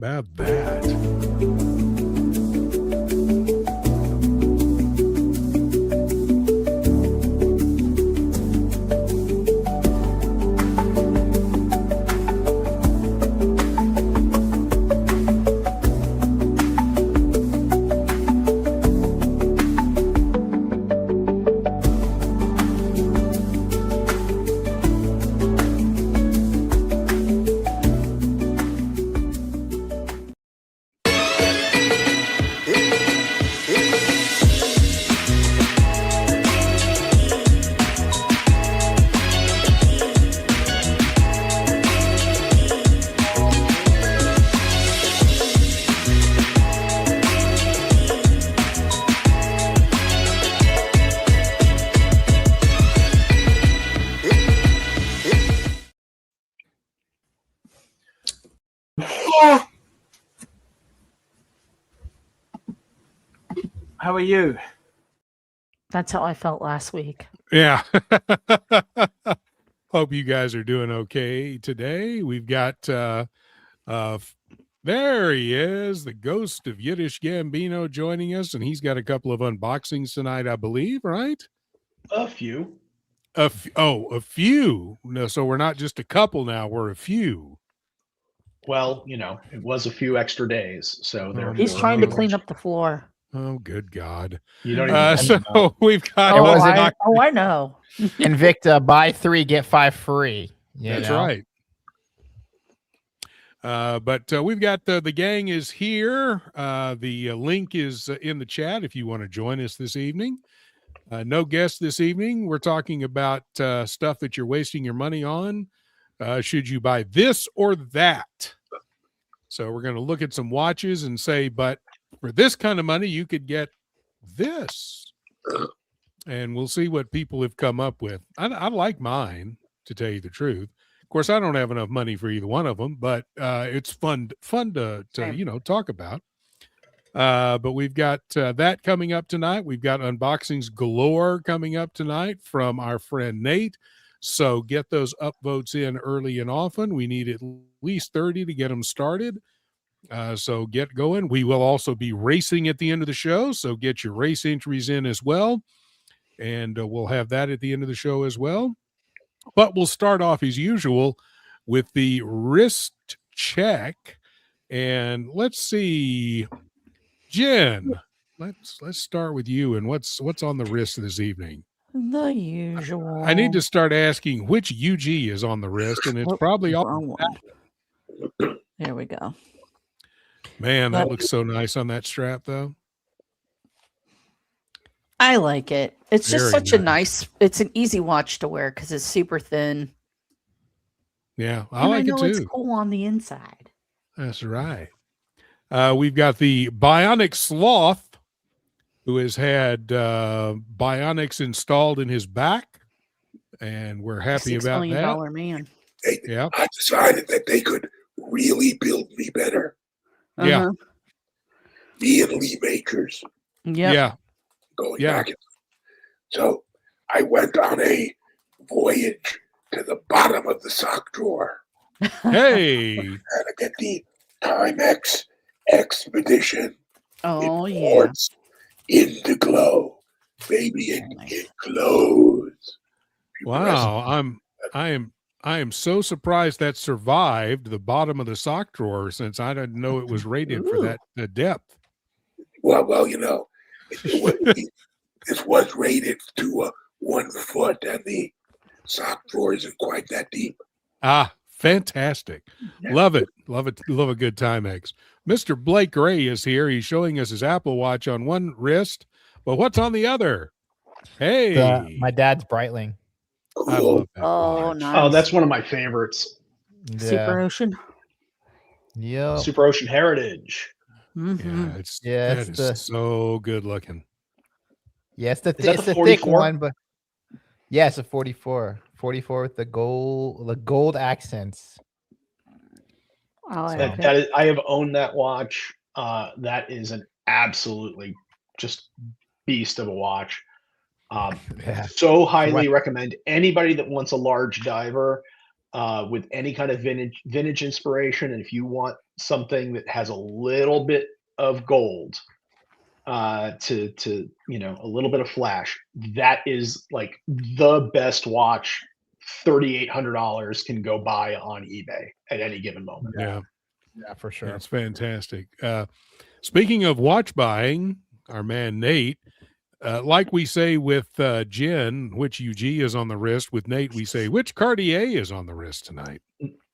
About that. How are you? That's how I felt last week. Yeah. Hope you guys are doing okay today. We've got there he is, the ghost of Yiddish Gambino joining us, and he's got a couple of unboxings tonight, I believe, right? A few. A few. No, so we're not just a couple now, we're a few. Well, it was a few extra days, so therefore He's trying to clean up the floor. Oh, good God. You don't even so we've got I know. Invicta, buy 3, get 5 free. That's right. But we've got the gang is here. The link is in the chat if you want to join us this evening. No guests this evening. We're talking about stuff that you're wasting your money on. Should you buy this or that? So we're going to look at some watches and say, but for this kind of money, you could get this. And we'll see what people have come up with. I like mine, to tell you the truth. Of course, I don't have enough money for either one of them, but it's fun to talk about. But we've got that coming up tonight. We've got unboxings galore coming up tonight from our friend Nate. So get those upvotes in early and often. We need at least 30 to get them started. So get going. We will also be racing at the end of the show. So get your race entries in as well. And we'll have that at the end of the show as well. But we'll start off as usual with the wrist check. And let's see, Jen, let's start with you. And what's on the wrist this evening? The usual. I need to start asking which UG is on the wrist, and it's probably all. There we go. Man, that looks so nice on that strap, though. I like it. It's just Very such a nice. It's an easy watch to wear because it's super thin. Yeah, I like it too. It's cool on the inside. That's right. We've got the Bionic Sloth, who has had bionics installed in his back, and we're happy about that. $6 million man. I decided that they could really build me better. Yeah. Me and Lee Makers. Yeah. Going back. So I went on a voyage to the bottom of the sock drawer. Hey. And I get the Timex Expedition. Oh, Imports Indiglo. Baby, it glows. Wow. I am so surprised that survived the bottom of the sock drawer, since I didn't know it was rated for that the depth. Well, this was rated to 1 foot, and the sock drawer isn't quite that deep. Ah, fantastic. Yeah. Love it. Love it. Love a good Timex. Mr. Blake Gray is here. He's showing us his Apple Watch on one wrist, but what's on the other? Hey. My dad's Breitling. I love that watch. Nice. Oh, that's one of my favorites. Yeah. Super Ocean. Yeah. Super Ocean Heritage. Mm-hmm. Yeah, it's so good looking. Yeah, it's the thick one, but yeah, it's a 44 with the gold accents. I have owned that watch. That is an absolutely just beast of a watch. So highly recommend anybody that wants a large diver with any kind of vintage inspiration. And if you want something that has a little bit of gold, to a little bit of flash, that is like the best watch $3,800 can go buy on eBay at any given moment. Yeah. Yeah, for sure. That's fantastic. Speaking of watch buying, our man Nate, like we say with Jen, which UG is on the wrist. With Nate, we say, which Cartier is on the wrist tonight?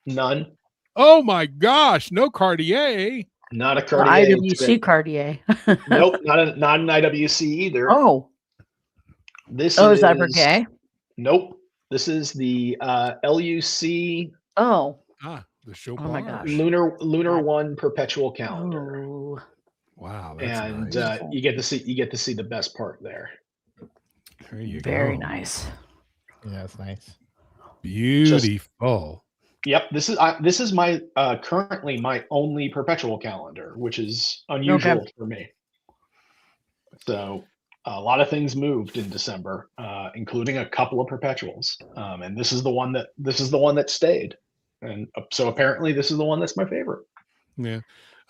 None. Oh my gosh, no Cartier. Not a Or Cartier. IWC Cartier. Nope, not an IWC either. Oh, This is that Piguet? Nope. This is the LUC. Oh, The Chopard. Oh my gosh. Lunar One perpetual calendar. oh, Wow, that's And nice. you get to see the best part there. There you very go. nice. Yeah, it's nice. Beautiful. Yep, this is my currently my only perpetual calendar, which is unusual for me. So a lot of things moved in December, including a couple of perpetuals, and this is the one that stayed. And so apparently, this is the one that's my favorite. Yeah,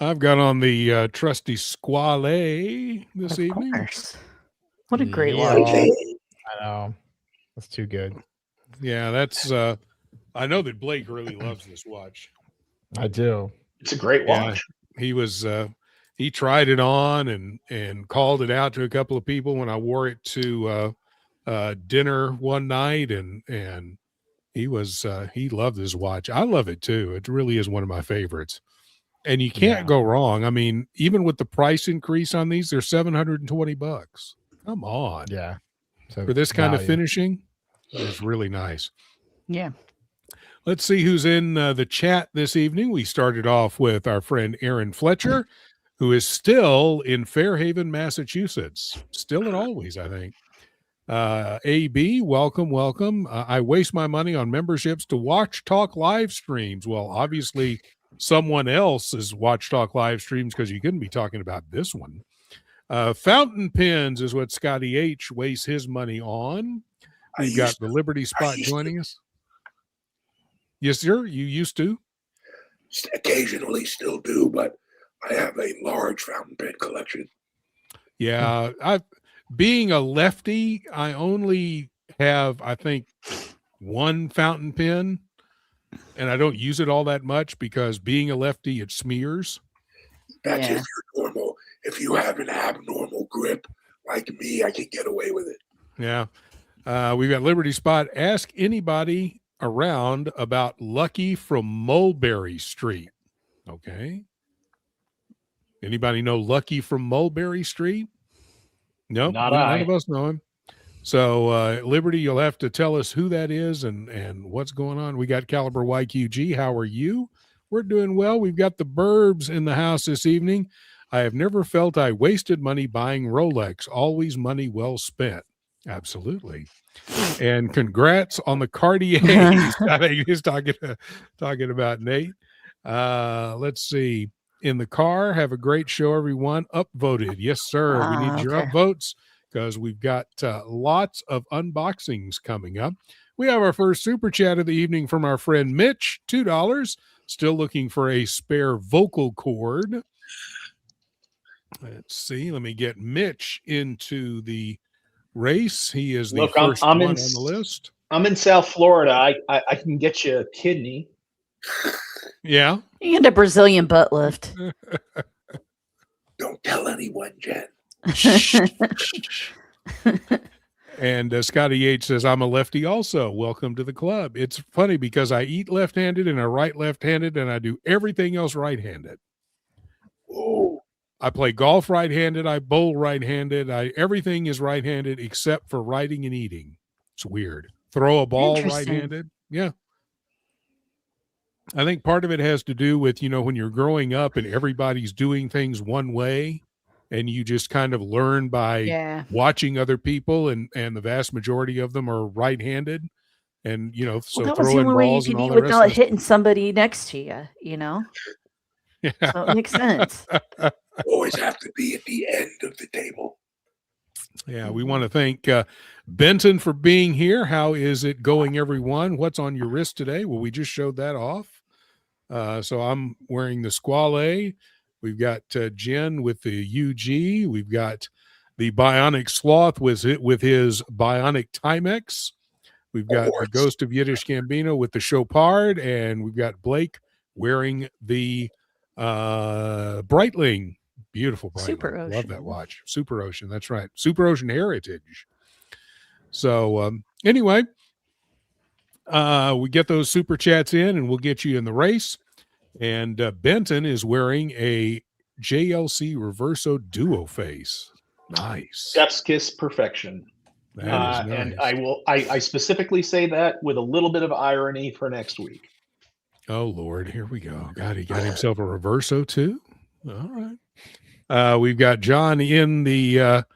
I've got on the trusty Squale this Of evening. course. What a great Yeah. watch. I know. That's too good. Yeah, that's. I know that Blake really loves this watch. I do. It's a great watch. He was. He tried it on and called it out to a couple of people when I wore it to dinner one night, and he loved this watch. I love it too. It really is one of my favorites. And you can't go wrong. I mean, even with the price increase on these, they're $720. Come on. Yeah. So For this kind of finishing, it's really nice. Yeah. Let's see who's in the chat this evening. We started off with our friend Aaron Fletcher, who is still in Fairhaven, Massachusetts. Still and always, I think. AB, welcome. I waste my money on memberships to Watch Talk live streams. Well, obviously, someone else's Watch Talk live streams, because you couldn't be talking about this one. Fountain pens is what Scotty H wastes his money on. We've got the Liberty Spot joining us. Yes, sir. You used to? Occasionally still do, but I have a large fountain pen collection. Yeah. Being a lefty, I only have, I think, one fountain pen, and I don't use it all that much because being a lefty, it smears. That's if you're normal. If you have an abnormal grip like me, I can get away with it. Yeah. We've got Liberty Spot. Ask anybody around about Lucky from Mulberry Street. Okay. Anybody know Lucky from Mulberry Street? No, Not none of us know him. So Liberty, you'll have to tell us who that is and what's going on. We got Caliber YQG. How are you? We're doing well. We've got the Burbs in the house this evening. I have never felt I wasted money buying Rolex. Always money well spent. Absolutely. And congrats on the Cartier. I think he's talking about Nate. Let's see. In the car, have a great show, everyone. Upvoted. Yes, sir. We need your upvotes because we've got lots of unboxings coming up. We have our first super chat of the evening from our friend Mitch, $2. Still looking for a spare vocal cord. Let's see. Let me get Mitch into the race. He is the first one on the list. I'm in South Florida. I can get you a kidney. Yeah. You get a Brazilian butt lift. Don't tell anyone, Jen. And Scotty H says, I'm a lefty also. Welcome to the club. It's funny because I eat left-handed and I write left-handed and I do everything else right-handed. Oh. I play golf right-handed. I bowl right-handed. Everything is right-handed except for writing and eating. It's weird. Throw a ball right-handed. Yeah. I think part of it has to do with, when you're growing up and everybody's doing things one way and you just kind of learn by watching other people and the vast majority of them are right-handed. And, so that was the throwing only way you balls could and all eat the rest without of hitting somebody next to you, Yeah. So it makes sense. Always have to be at the end of the table. Yeah, we want to thank Benton for being here. How is it going, everyone? What's on your wrist today? Well, we just showed that off. So I'm wearing the Squale. We've got Jen with the UG. We've got the Bionic Sloth with his Bionic Timex. We've got the Ghost of Yiddish Gambino with the Chopard, and we've got Blake wearing the Breitling. Beautiful Breitling. Super Ocean. Love that watch. Super Ocean. That's right. Super Ocean Heritage. So anyway, we get those super chats in, and we'll get you in the race. And Benton is wearing a JLC Reverso Duo Face. Nice. Chef's kiss perfection. That is nice. And I specifically say that with a little bit of irony for next week. Oh Lord, here we go. God, he got himself a Reverso too. All right. We've got John in the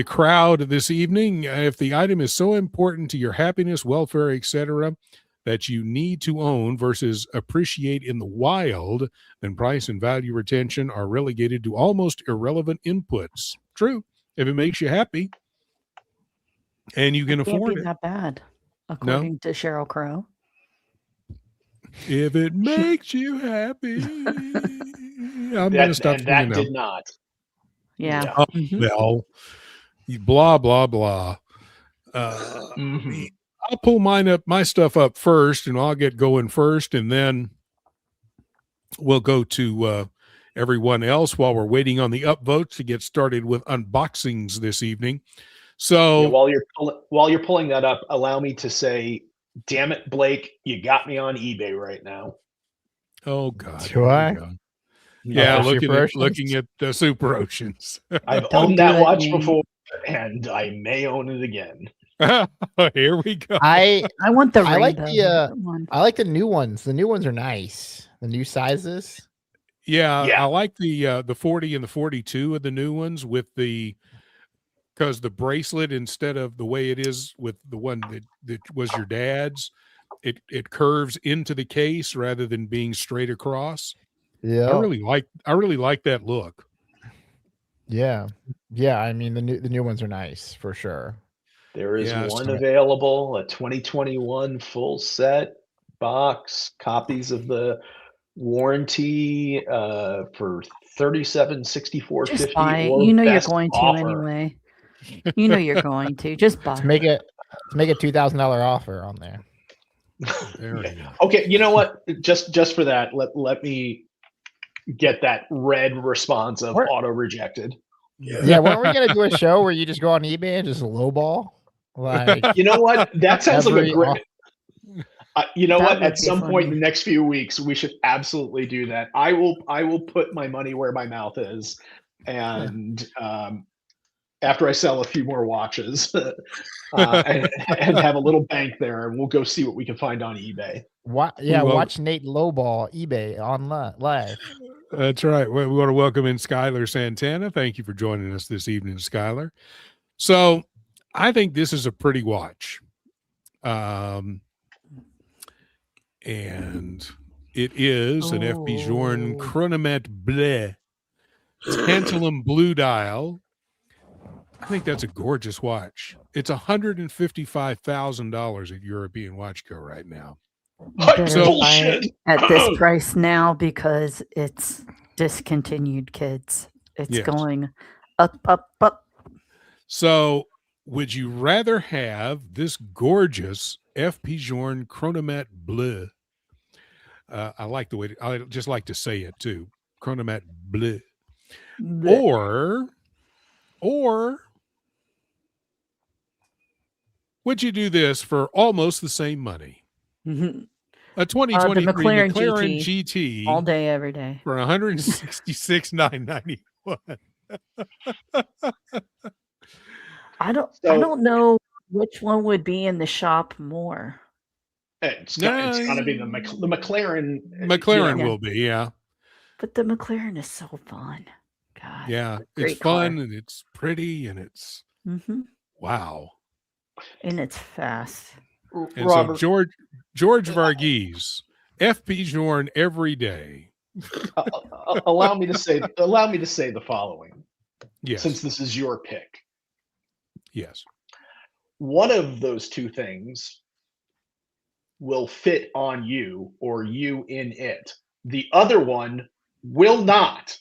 crowd this evening. If the item is so important to your happiness, welfare, etc., that you need to own versus appreciate in the wild, then price and value retention are relegated to almost irrelevant inputs. True, if it makes you happy and you can afford Can't be that bad, according to Sheryl Crow. If it makes you happy, I'm going to stop. And that did not. Yeah. Well, blah blah blah. I'll pull my stuff up first, and I'll get going first, and then we'll go to everyone else while we're waiting on the upvotes to get started with unboxings this evening. So while you're pulling that up, allow me to say, damn it, Blake, you got me on eBay right now. Oh God. Do I? Yeah, looking at the Super Oceans. I've owned that watch before, and I may own it again. Here we go. I want the I like one. I like the new ones. The new ones are nice. The new sizes. Yeah. I like the 40 and the 42 of the new ones because the bracelet, instead of the way it is with the one that was your dad's, it curves into the case rather than being straight across. Yeah, I really like that look. Yeah. I mean, the new ones are nice for sure. There is one available, a 2021 full set box, copies of the warranty for $37, $64, just $50. Buy it. You know you're going to anyway. You know you're going to just buy. Make a $2,000 offer on there. There we go. Okay, you know what? Just for that, let me get that red response of auto rejected. Yeah, weren't we gonna do a show where you just go on eBay and just lowball? Like, you know what? That sounds like a great. You know what? At some point in the next few weeks, we should absolutely do that. I will put my money where my mouth is, and after I sell a few more watches, and have a little bank there, and we'll go see what we can find on eBay. Watch Nate lowball eBay on live. That's right. We want to welcome in Skylar Santana. Thank you for joining us this evening, Skylar. So I think this is a pretty watch. And it is an FP Journe Chronomet Bleu tantalum blue dial. I think that's a gorgeous watch. It's $155,000 at European Watch Co right now. Bullshit. At this price now, because it's discontinued, kids. It's going up. So would you rather have this gorgeous FP Journe Chronomet Bleu? I like the way I just like to say it too. Chronomet Bleu. Or would you do this for almost the same money? Mm-hmm. A 2023 McLaren GT all day, every day for $166,991. I don't know which one would be in the shop more. It's got to be the McLaren. McLaren will be, yeah. But the McLaren is so fun. God, yeah, it's fun and it's pretty and it's wow. And it's fast. And Robert, so George Varghese, FP Journe every day. Allow me to say the following. Yes. Since this is your pick. Yes. One of those two things will fit on you or you in it. The other one will not.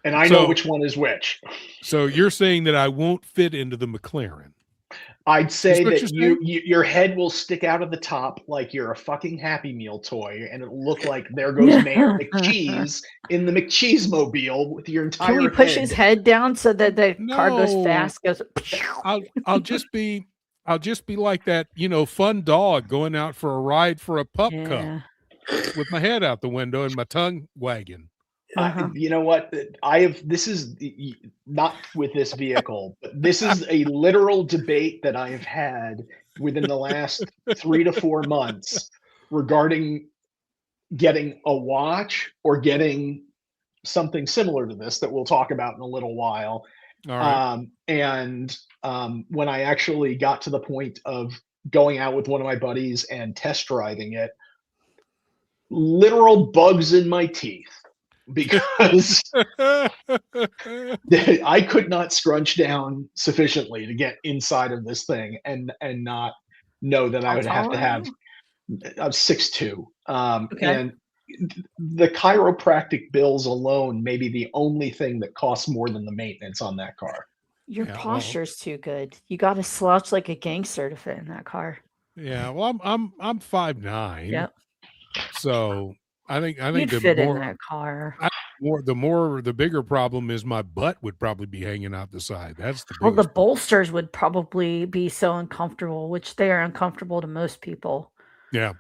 And I know which one is which. So you're saying that I won't fit into the McLaren? I'd say that your head will stick out of the top like you're a fucking Happy Meal toy, and it'll look like there goes Mayor McCheese in the McCheese mobile with your entire Can we push his head down so that the car goes fast? Goes. I'll just be like that, fun dog going out for a ride for a pup cup with my head out the window and my tongue wagging. You know what? This is not with this vehicle, but this is a literal debate that I have had within the last 3 to 4 months regarding getting a watch or getting something similar to this that we'll talk about in a little while. All right. When I actually got to the point of going out with one of my buddies and test driving it, literal bugs in my teeth. Because I could not scrunch down sufficiently to get inside of this thing and not know that I would have to have. I'm 6'2", and the chiropractic bills alone may be the only thing that costs more than the maintenance on that car. Your posture's too good. You got to slouch like a gangster to fit in that car. Yeah, well, I'm 5'9". Yep. So I think you'd fit in that car. The bigger problem is my butt would probably be hanging out the side. That's the the bolsters would probably be so uncomfortable, which they are uncomfortable to most people. Yeah.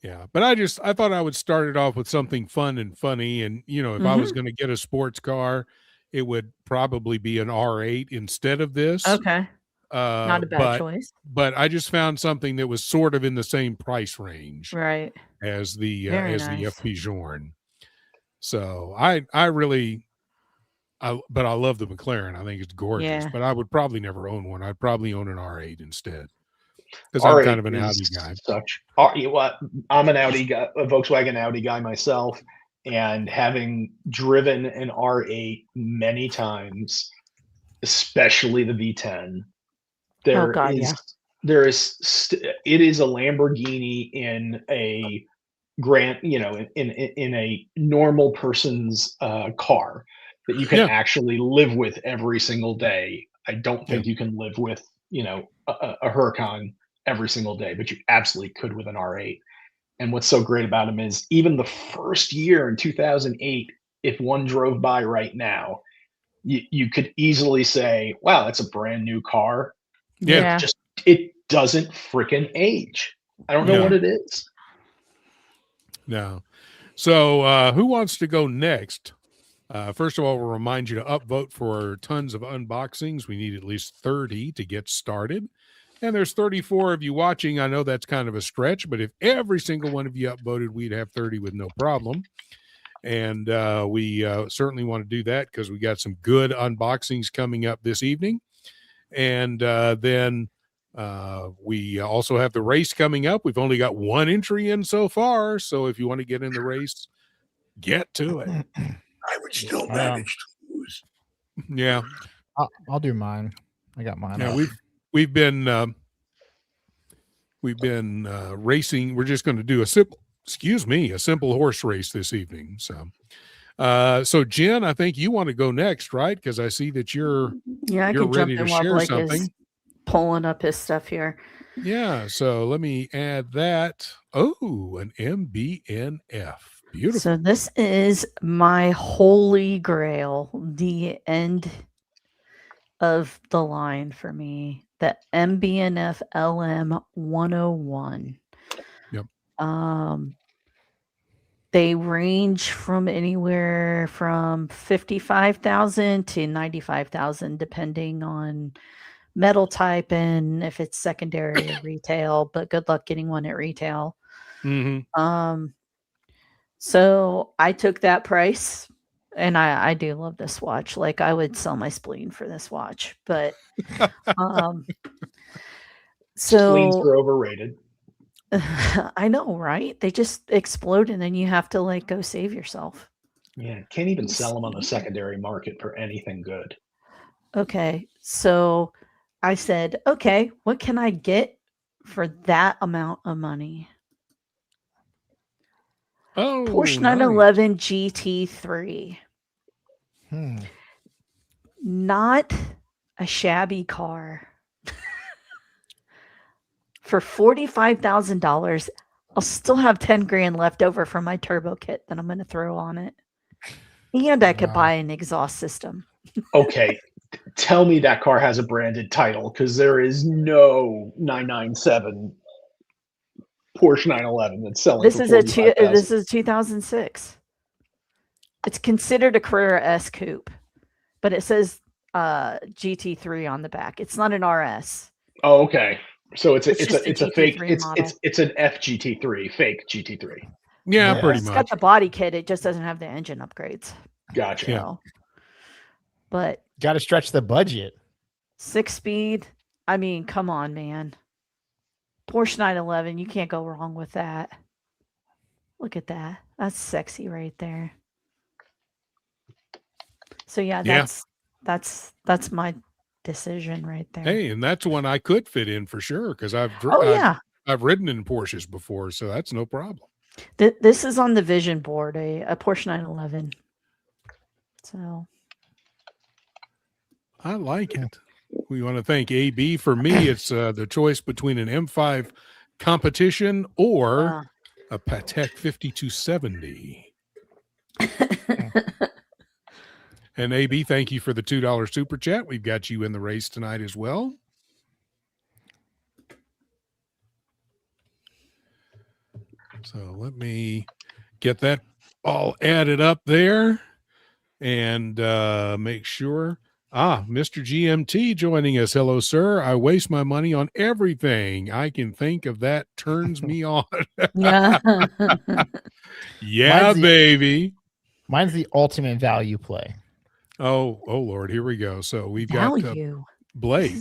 Yeah. But I thought I would start it off with something fun and funny. And, if I was going to get a sports car, it would probably be an R8 instead of this. Okay. Not a bad choice. But I just found something that was sort of in the same price range. Right. As the nice. FP Journe. So I love the McLaren. I think it's gorgeous, but I would probably never own one. I'd probably own an R8 instead. Because I'm kind of an Audi guy. I'm an Audi guy, a Volkswagen Audi guy myself, and having driven an R8 many times, especially the V10, it is a Lamborghini in a in a normal person's car that you can actually live with every single day. I don't think you can live with a Huracan every single day, but you absolutely could with an R8. And what's so great about them is even the first year in 2008, if one drove by right now, you could easily say, wow, that's a brand new car. Yeah. It doesn't freaking age. I don't know what it is. No. So who wants to go next? First of all, we'll remind you to upvote for tons of unboxings. We need at least 30 to get started. And there's 34 of you watching. I know that's kind of a stretch, but if every single one of you upvoted, we'd have 30 with no problem. And we certainly want to do that because we got some good unboxings coming up this evening. And then we also have the race coming up. We've only got one entry in so far. So if you want to get in the race, get to it. I would still manage to lose. Yeah. I'll do mine. I got mine. Yeah, we've been racing. We're just going to do a simple horse race this evening. So Jen, I think you want to go next, right? Because I see that you're ready to share something. Pulling up his stuff here. Yeah. So let me add that. Oh, an MBNF. Beautiful. So this is my holy grail, the end of the line for me, the MBNF LM 101. Yep. They range from anywhere from 55,000 to 95,000, depending on metal type and if it's secondary or retail. But good luck getting one at retail. Mm-hmm. So I took that price, and I do love this watch. Like, I would sell my spleen for this watch, but spleens are overrated. I know, right? They just explode, and then you have to like go save yourself. Yeah, can't even sell them on the secondary market for anything good. Okay, so I said, okay, what can I get for that amount of money? Oh, Porsche nice. 911 GT3. Not a shabby car. For $45,000, I'll still have 10 grand left over from my turbo kit that I'm going to throw on it. And I could buy an exhaust system. Okay. Tell me that car has a branded title, because there is no 997 Porsche 911 that's selling This for is $45,000. 2006. It's considered a Carrera S coupe, but it says GT3 on the back. It's not an RS. Oh, okay. So it's a fake model. it's an FGT3, fake GT3. Yeah, pretty It's much. got the body kit. It just doesn't have the engine upgrades. Gotcha. So, but got to stretch the budget. 6-speed. I mean, come on, man. Porsche 911. You can't go wrong with that. Look at that. That's sexy right there. So yeah, that's my decision right there. Hey, and that's one I could fit in for sure because I've ridden in Porsches before, so that's no problem. This is on the vision board, a Porsche 911. So I like it. We want to thank AB. For me, it's the choice between an M5 competition or a Patek 5270. And AB, thank you for the $2 super chat. We've got you in the race tonight as well. So let me get that all added up there and make sure. Mr. GMT joining us. Hello, sir. I waste my money on everything I can think of that turns me on. Yeah, baby. Mine's the ultimate value play. Oh, Lord, here we go. So we've got Blake.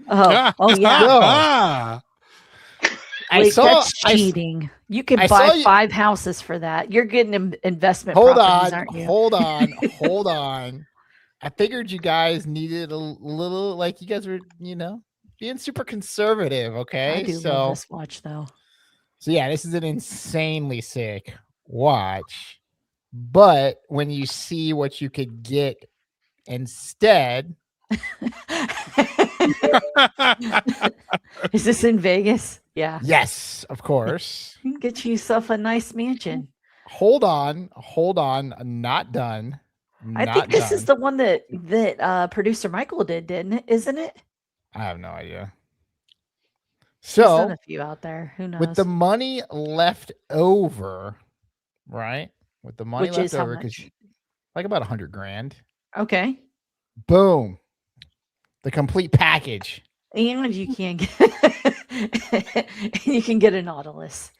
Yeah. That's cheating. You can buy 5 houses for that. You're getting investment properties, aren't you? Hold on. I figured you guys needed a little, like you guys were, being super conservative. Okay. I do love this watch though. So yeah, this is an insanely sick watch. But when you see what you could get instead. Is this in Vegas? Yeah. Yes, of course. You can get yourself a nice mansion. Hold on. Not done. I think this is the one that producer Michael did, isn't it? I have no idea. So there's done a few out there. Who knows? With the money left over, right? With the money left over, because like about $100,000. Okay. Boom. The complete package. And you can get you can get a Nautilus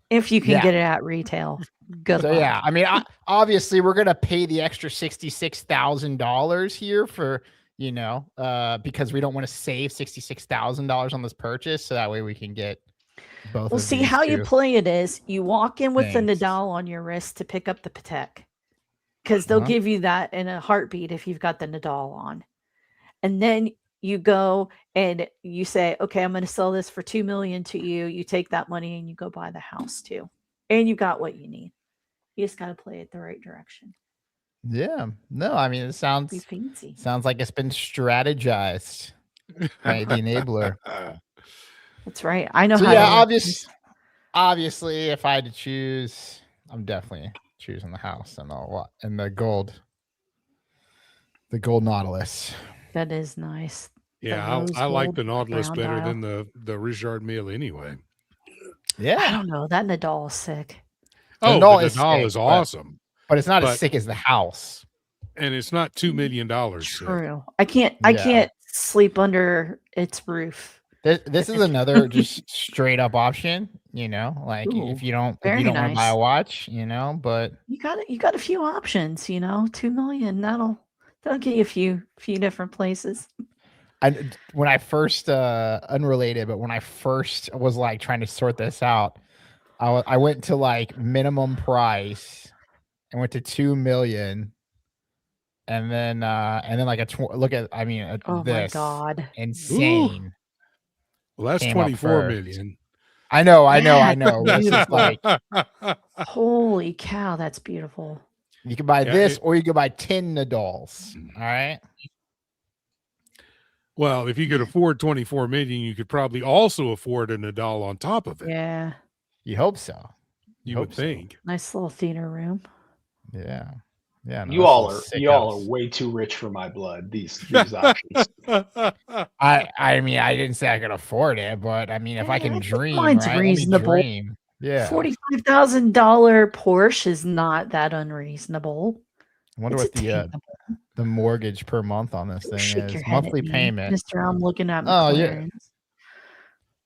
if you can get it at retail. Good. So yeah, I mean, obviously we're gonna pay the extra $66,000 here for because we don't want to save $66,000 on this purchase, so that way we can get both. Well, see how you play it is you walk in with the Nadal on your wrist to pick up the Patek, because they'll give you that in a heartbeat if you've got the Nadal on, and then you go and you say, okay, I'm going to sell this for $2 million to you. You take that money and you go buy the house too, and you got what you need. You just got to play it the right direction. Yeah. No, I mean, it sounds like it's been strategized by the enabler. That's right. I know so how. Yeah, obviously, if I had to choose, I'm definitely choosing the house and the gold Nautilus. That is nice. Yeah, I like the Nautilus better than the Richard Mille anyway. Yeah, I don't know. That Nadal is sick. Oh, the Nadal is awesome. But it's not as sick as the house. And it's not $2 million. True. I can't sleep under its roof. This is another just straight up option, if you don't want to buy a watch, but you got a few options, $2 million. That'll get you a few different places. When I first unrelated, but when I first was like trying to sort this out, I went to like minimum price and went to $2 million, and then like look at Oh my this god. insane. Well, that's Came up 24 first. million. I know. That's This is like Holy cow, that's beautiful. you can buy Yeah, this or you can buy 10 Nadals. All right. Well, if you could afford 24 million, you could probably also afford a Nadal on top of it. Yeah. You hope so. You would think. Nice little theater room. Yeah. Yeah. No, You all are way too rich for my blood. These options. I mean, I didn't say I could afford it, but I mean, if I can dream, mine's right? reasonable. Let me dream. Yeah. $45,000 Porsche is not that unreasonable. I wonder what the mortgage per month on this thing is. Monthly payment. Mister, I'm looking at McLaren's. yeah.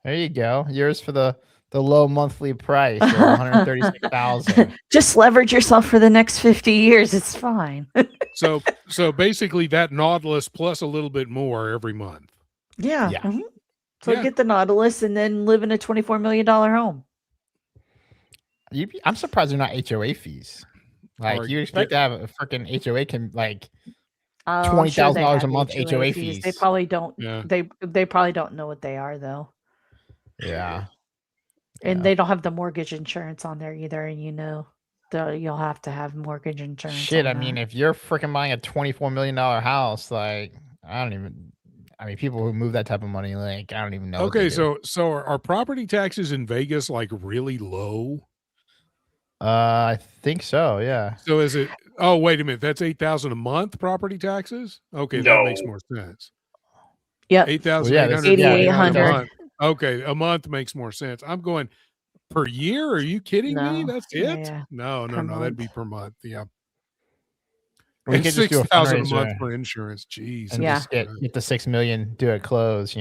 There you go. Yours for the low monthly price of 136,000. Just leverage yourself for the next 50 years. It's fine. So basically that Nautilus plus a little bit more every month. Yeah. Yeah. Mm-hmm. So get the Nautilus and then live in a $24 million home. I'm surprised they're not HOA fees. Like you expect to have a freaking HOA can like $20,000 a month HOA fees. They probably don't. Yeah. They probably don't know what they are though. Yeah. And they don't have the mortgage insurance on there either, and you'll have to have mortgage insurance. Shit, I mean, if you're freaking buying a $24 million house, like people who move that type of money, like I don't even know. Okay, so are property taxes in Vegas like really low? I think so, yeah. So is it? Oh, wait a minute, that's $8,000 a month property taxes. Okay, that makes more sense. Yeah, $8,800. Okay, a month makes more sense. I'm going per year. Are you kidding me? That's it? Yeah. No, that'd be per month. Yeah. We could just do $6,000 a month for insurance. Jeez. And just get the $6 million, do it close,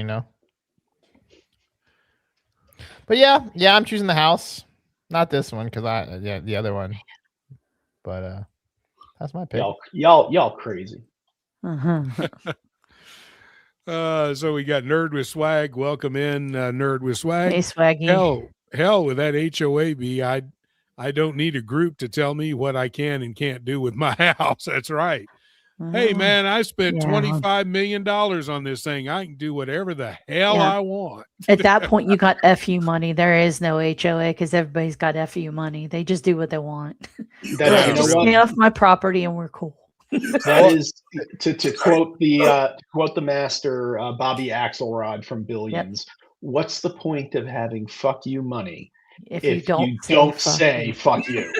But yeah, I'm choosing the house. Not this one, because the other one. But that's my pick. Y'all crazy. So we got Nerd with Swag. Welcome in, Nerd with Swag. Hey, Swaggy. Hell with that HOA. I don't need a group to tell me what I can and can't do with my house. That's right. Hey man, I spent $25 million on this thing. I can do whatever the hell I want. At that point, you got FU money. There is no HOA because everybody's got FU money. They just do what they want. Just stay off my property and we're cool. That is to quote the master Bobby Axelrod from Billions. Yep. What's the point of having fuck you money if you don't say fuck you?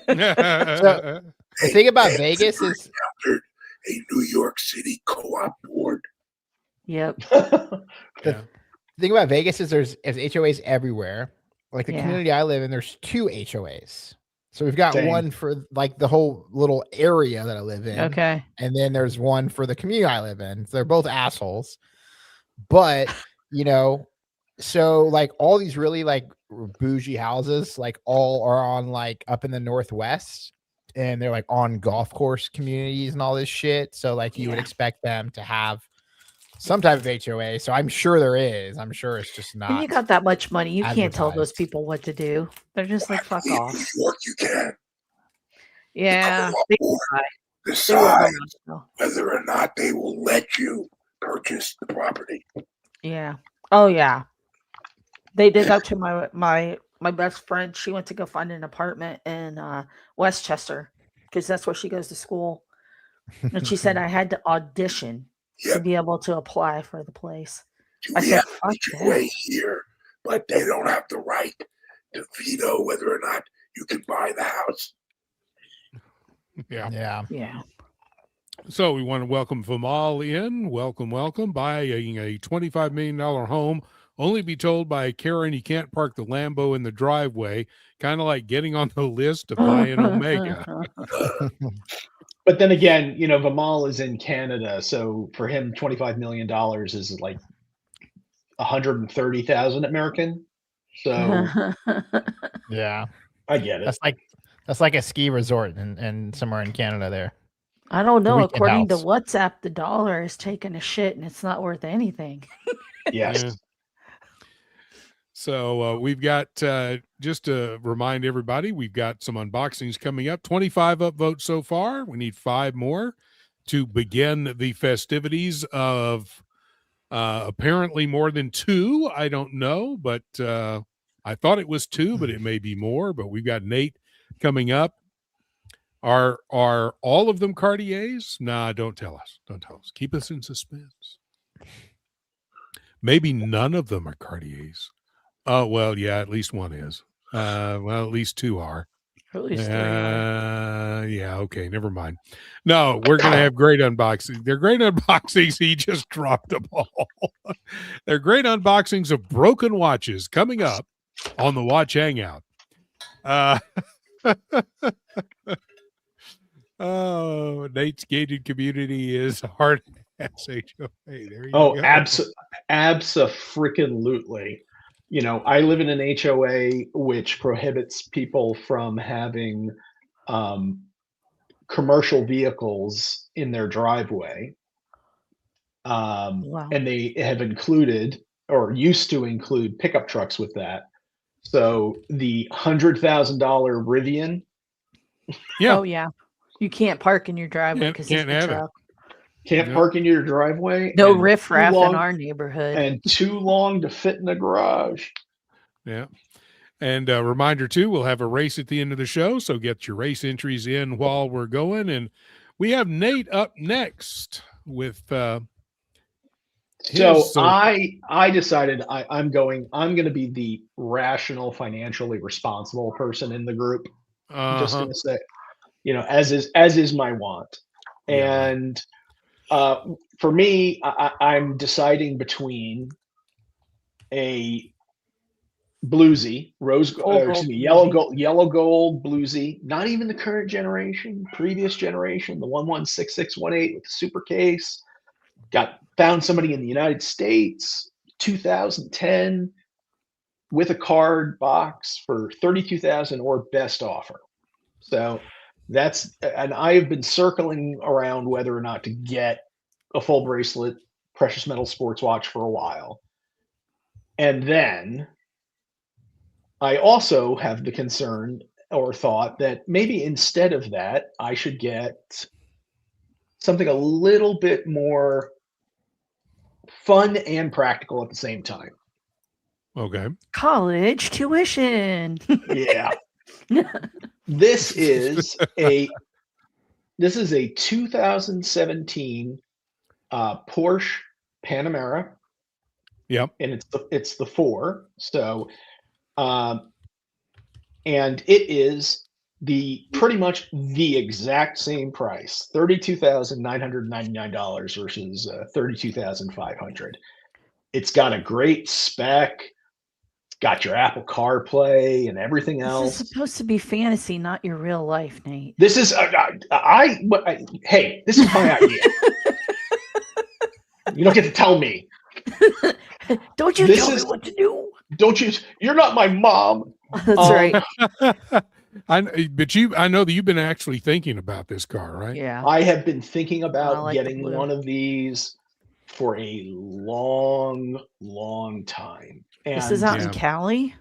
So, the thing about Vegas is a New York City co-op board. Yep. The thing about Vegas is there's HOAs everywhere. Like the community I live in, there's 2 HOAs. So we've got one for like the whole little area that I live in. Okay. And then there's one for the community I live in. So they're both assholes. But, so like all these really like bougie houses, like all are on like up in the Northwest. And they're like on golf course communities and all this shit. So like you would expect them to have some type of HOA. So I'm sure there is. I'm sure it's just not. When you got that much money, you can't tell those people what to do. They're just like, fuck off. New York, you can. Yeah. Decide whether or not they will let you purchase the property. Yeah. Oh yeah. They did that to my best friend. She went to go find an apartment in Westchester because that's where she goes to school. And she said I had to audition to be able to apply for the place. I said, fuck that. Here, but they don't have the right to veto whether or not you can buy the house. Yeah. So we want to welcome Vimal in. Welcome. Buying a $25 million home. Only be told by Karen you can't park the Lambo in the driveway. Kind of like getting on the list to buy an Omega. But then again, Vimal is in Canada, so for him, $25 million is like 130,000 American. So yeah, I get it. That's like a ski resort and somewhere in Canada there. I don't know. According to WhatsApp, the dollar is taking a shit and it's not worth anything. Yes. Yeah. So we've got, just to remind everybody, we've got some unboxings coming up. 25 upvotes so far. We need 5 more to begin the festivities of apparently more than 2. I don't know, but I thought it was 2, but it may be more. But we've got Nate coming up. Are all of them Cartiers? Nah, don't tell us. Don't tell us. Keep us in suspense. Maybe none of them are Cartiers. Oh, well, yeah, at least one is. Well, at least 2 are. At least 3 are. Yeah, okay, never mind. No, we're going to have great unboxings. They're great unboxings. He just dropped the ball. They're great unboxings of broken watches coming up on the Watch Hangout. Oh, Nate's gated community is hard ass HOA. There you go. Abso-freaking-lutely. You know, I live in an HOA which prohibits people from having commercial vehicles in their driveway. Wow. And they have included, or used to include, pickup trucks with that. So the $100,000 Rivian. Yeah. Oh, yeah. You can't park in your driveway because it's a truck. Can't park in your driveway. No riffraff in our neighborhood. And too long to fit in the garage. Yeah. And a reminder, too, we'll have a race at the end of the show, so get your race entries in while we're going. And we have Nate up next with I decided I'm going to be the rational, financially responsible person in the group. I'm just going to say, you know, as is my want. And for me, I'm deciding between a bluesy yellow gold bluesy, not even the current generation, previous generation, the 116618 with the super case. Found somebody in the United States, 2010, with a card box for $32,000 or best offer. So and I have been circling around whether or not to get a full bracelet precious metal sports watch for a while. And then I also have the concern or thought that maybe instead of that, I should get something a little bit more fun and practical at the same time. Okay. College tuition. Yeah. This is a 2017 Porsche Panamera. Yep. And it's the 4. So and it is pretty much the exact same price, $32,999 versus $32,500. It's got a great spec. Got your Apple CarPlay and everything else. This is supposed to be fantasy, not your real life, Nate. This is hey, this is my idea. You don't get to tell me. Don't you tell me what to do? Don't you? You're not my mom. That's right. I know that you've been actually thinking about this car, right? Yeah. I have been thinking about getting one of these for a long, long time. And this is out in Cali?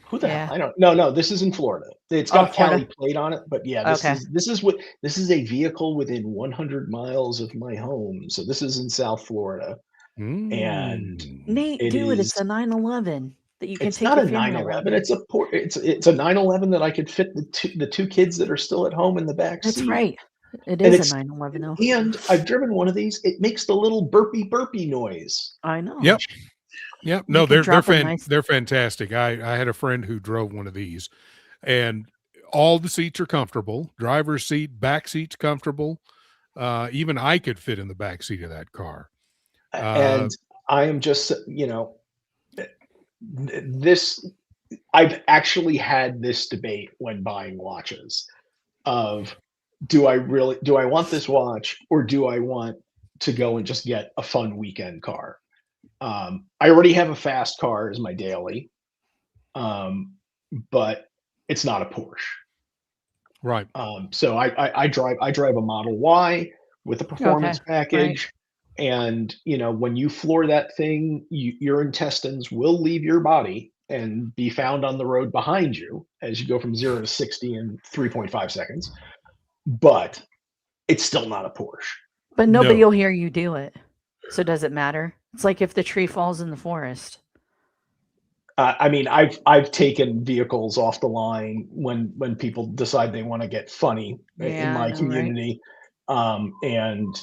Who the hell? I don't. No, this is in Florida. It's got Cali plate on it, but yeah, this is a vehicle within 100 miles of my home. So this is in South Florida. And Nate, it's a 911 that you can take. It's not a 911. It's a 911 that I could fit the two kids that are still at home in the back seat. That's right. It is a 911 though. And I've driven one of these. It makes the little burpy noise. I know. Yep. No, they're fantastic. I had a friend who drove one of these, and all the seats are comfortable. Driver's seat, back seat's comfortable. Even I could fit in the back seat of that car. And I am just, I've actually had this debate when buying watches of, do I want this watch, or do I want to go and just get a fun weekend car? I already have a fast car as my daily, but it's not a Porsche. Right. So I drive a Model Y with a performance package. Right. And, when you floor that thing, your intestines will leave your body and be found on the road behind you as you go from 0 to 60 in 3.5 seconds. But it's still not a Porsche. But nobody No. will hear you do it. So does it matter? It's like if the tree falls in the forest. I mean, I've taken vehicles off the line when people decide they want to get funny in Yeah, I my know, right? community, and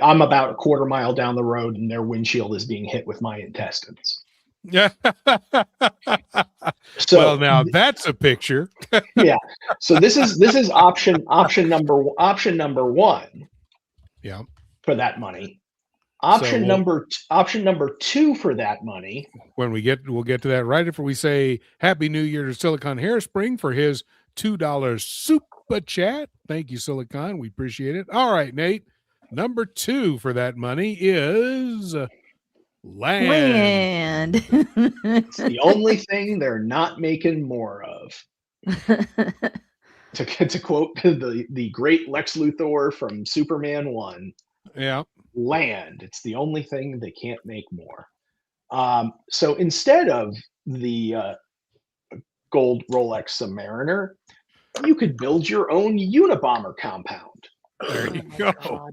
I'm about a quarter mile down the road and their windshield is being hit with my intestines. Yeah. So well, now that's a picture. yeah. So this is option number one. Yeah. For that money. Option number two for that money. When we'll get to that right after we say Happy New Year to Silicon Hairspring for his $2 super chat. Thank you, Silicon. We appreciate it. All right, Nate. Number 2 for that money is land. It's the only thing they're not making more of. To quote the great Lex Luthor from Superman 1. Yeah. Land. It's the only thing they can't make more. So instead of the gold Rolex Submariner, you could build your own Unabomber compound. There you go.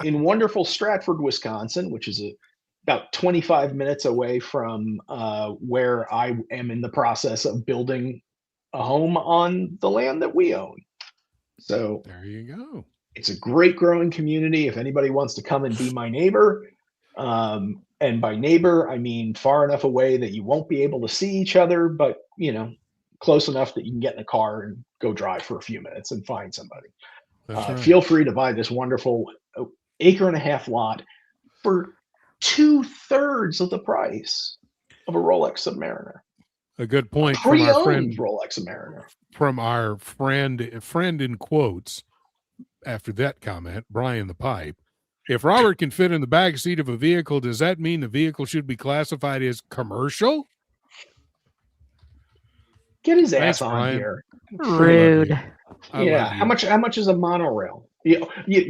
In wonderful Stratford, Wisconsin, which is about 25 minutes away from where I am in the process of building a home on the land that we own. So there you go. It's a great growing community. If anybody wants to come and be my neighbor, and by neighbor, I mean far enough away that you won't be able to see each other, but close enough that you can get in a car and go drive for a few minutes and find somebody. Right. Feel free to buy this wonderful 1.5-acre lot for 2/3 of the price of a Rolex Submariner. A good point from our friend Rolex Submariner. From our friend in quotes. After that comment, Brian the Pipe. If Robert can fit in the back seat of a vehicle, does that mean the vehicle should be classified as commercial? Get his ass on Brian. here. Rude. Yeah. How much is a monorail? You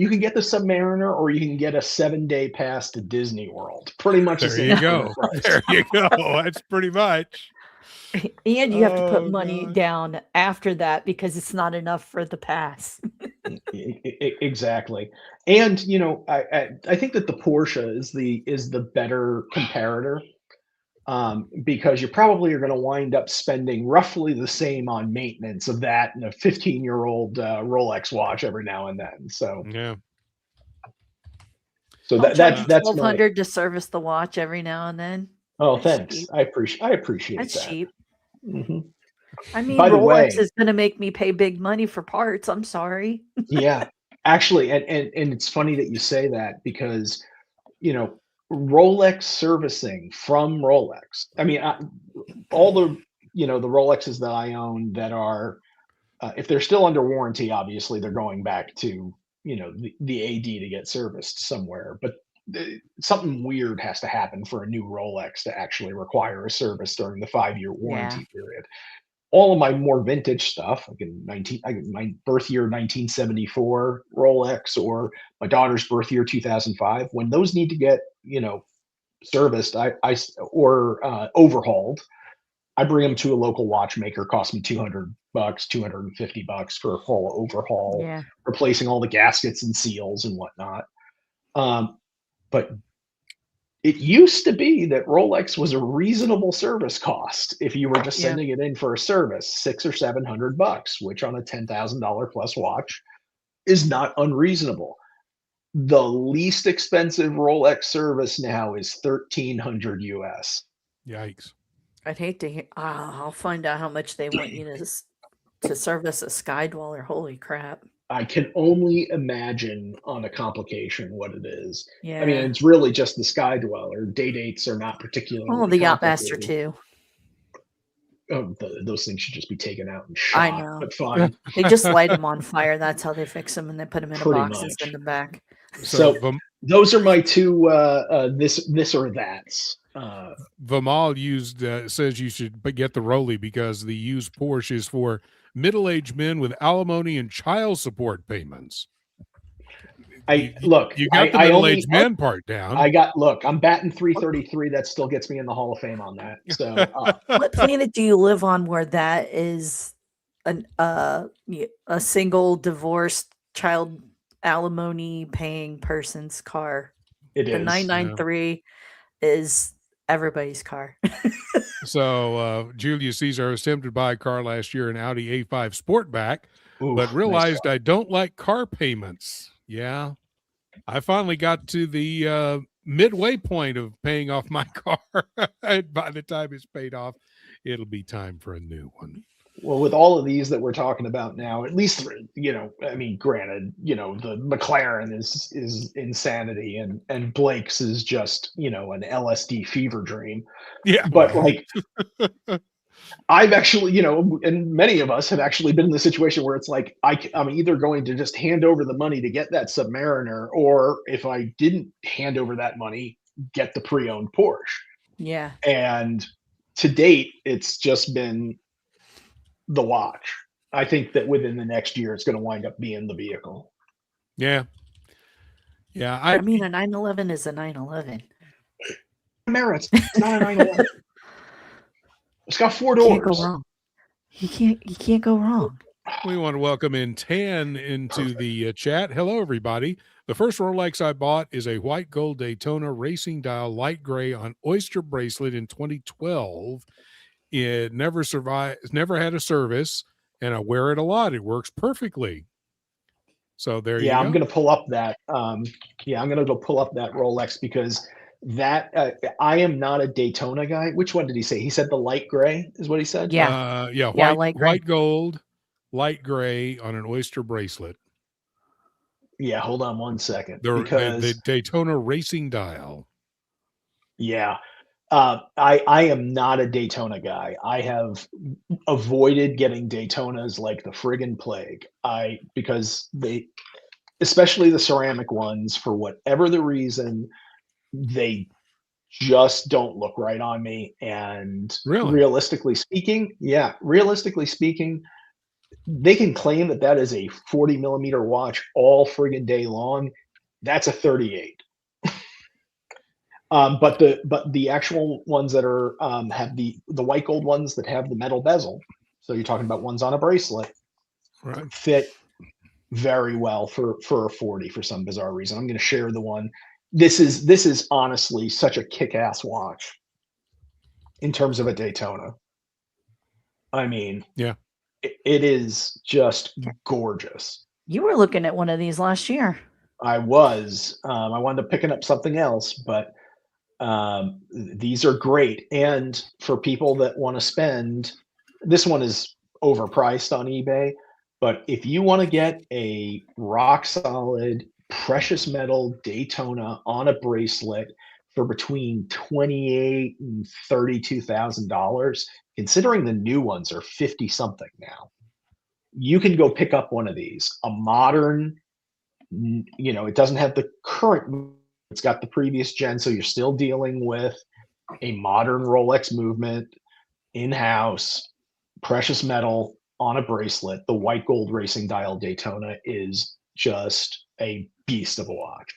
can get the Submariner, or you can get a 7-day pass to Disney World. Pretty much. There you go. There you go. That's pretty much. And you have to put money down after that because it's not enough for the pass. Exactly. And I think that the Porsche is the better comparator, because you probably are going to wind up spending roughly the same on maintenance of that and a 15-year-old Rolex watch every now and then. So yeah. So that's $1,200 to service the watch every now and then. Oh, thanks. Cheap. I appreciate that's that. That's cheap. Mm-hmm. I mean, Rolex is going to make me pay big money for parts. I'm sorry. Yeah, actually, and it's funny that you say that because, Rolex servicing from Rolex. I mean, all the the Rolexes that I own that are, if they're still under warranty, obviously they're going back to the AD to get serviced somewhere. But something weird has to happen for a new Rolex to actually require a service during the 5-year warranty period. All of my more vintage stuff, like my birth year 1974 Rolex or my daughter's birth year 2005, when those need to get serviced, or overhauled, I bring them to a local watchmaker. Cost me $200, $250 for a full overhaul, replacing all the gaskets and seals and whatnot. But it used to be that Rolex was a reasonable service cost if you were just sending it in for a service, $600 or $700, which on a $10,000 plus watch is not unreasonable. The least expensive Rolex service now is $1,300 US. Yikes! I'd hate to hear. I'll find out how much they want you to service a Sky Dweller. Holy crap! I can only imagine on a complication what it is. Yeah. I mean, it's really just the Sky Dweller. Day-dates are not particularly. Oh, the Yachtmaster too. Oh, those things should just be taken out and shot. I know. But fine. They just light them on fire. That's how they fix them, and they put them in a box and send them back. So those are my two this or that's. Vimal says you should get the Rolly because the used Porsche is for middle-aged men with alimony and child support payments. You got the middle-aged men part down. I'm batting 333. That still gets me in the Hall of Fame on that. So what planet do you live on where that is a single divorced child alimony paying person's car. It The is. 993 is everybody's car. So Julius Caesar was tempted to buy a car last year, an Audi A5 Sportback, Oof, but nice realized car. I don't like car payments. Yeah. I finally got to the midway point of paying off my car. And by the time it's paid off, it'll be time for a new one. Well, with all of these that we're talking about now, at least, you know, I mean, granted, you know, the McLaren is insanity, and Blake's is just, you know, an LSD fever dream. Yeah. But like, I've actually, you know, and many of us have actually been in the situation where it's like, I'm either going to just hand over the money to get that Submariner, or if I didn't hand over that money, get the pre-owned Porsche. Yeah. And to date, it's just been the watch. I think that within the next year, it's going to wind up being the vehicle. Yeah. Yeah. I mean, a 911 is a 911. It's not a 911. It's got 4 You doors. can't go wrong. You can't go wrong. We want to welcome in Tan into the chat. Hello, everybody. The first Rolex I bought is a white gold Daytona racing dial light gray on oyster bracelet in 2012. It never survived, never had a service, and I wear it a lot. It works perfectly. So there you go. I'm going to pull up that. I'm going to go pull up that Rolex, because that I am not a Daytona guy. Which one did he say? He said the light gray is what he said. Yeah. White gold, light gray on an oyster bracelet. Yeah, hold on one second. The Daytona racing dial. Yeah. I am not a Daytona guy. I have avoided getting Daytonas like the friggin' plague. Because they, especially the ceramic ones, for whatever the reason, they just don't look right on me. And realistically speaking, they can claim that is a 40 millimeter watch all friggin' day long. That's a 38. But the actual ones that are have the white gold ones that have the metal bezel, so you're talking about ones on a bracelet, right, fit very well for a 40 for some bizarre reason. I'm going to share the one. This is honestly such a kick-ass watch in terms of a Daytona. I mean, yeah, it is just gorgeous. You were looking at one of these last year. I was. I wound up picking up something else, but these are great. And for people that want to spend, this one is overpriced on eBay, but if you want to get a rock solid precious metal Daytona on a bracelet for between $28,000 and $32,000, considering the new ones are 50 something now, you can go pick up one of these. A modern, you know, it doesn't have the current, it's got the previous gen, so you're still dealing with a modern Rolex movement, in-house, precious metal on a bracelet. The white gold racing dial Daytona is just a beast of a watch.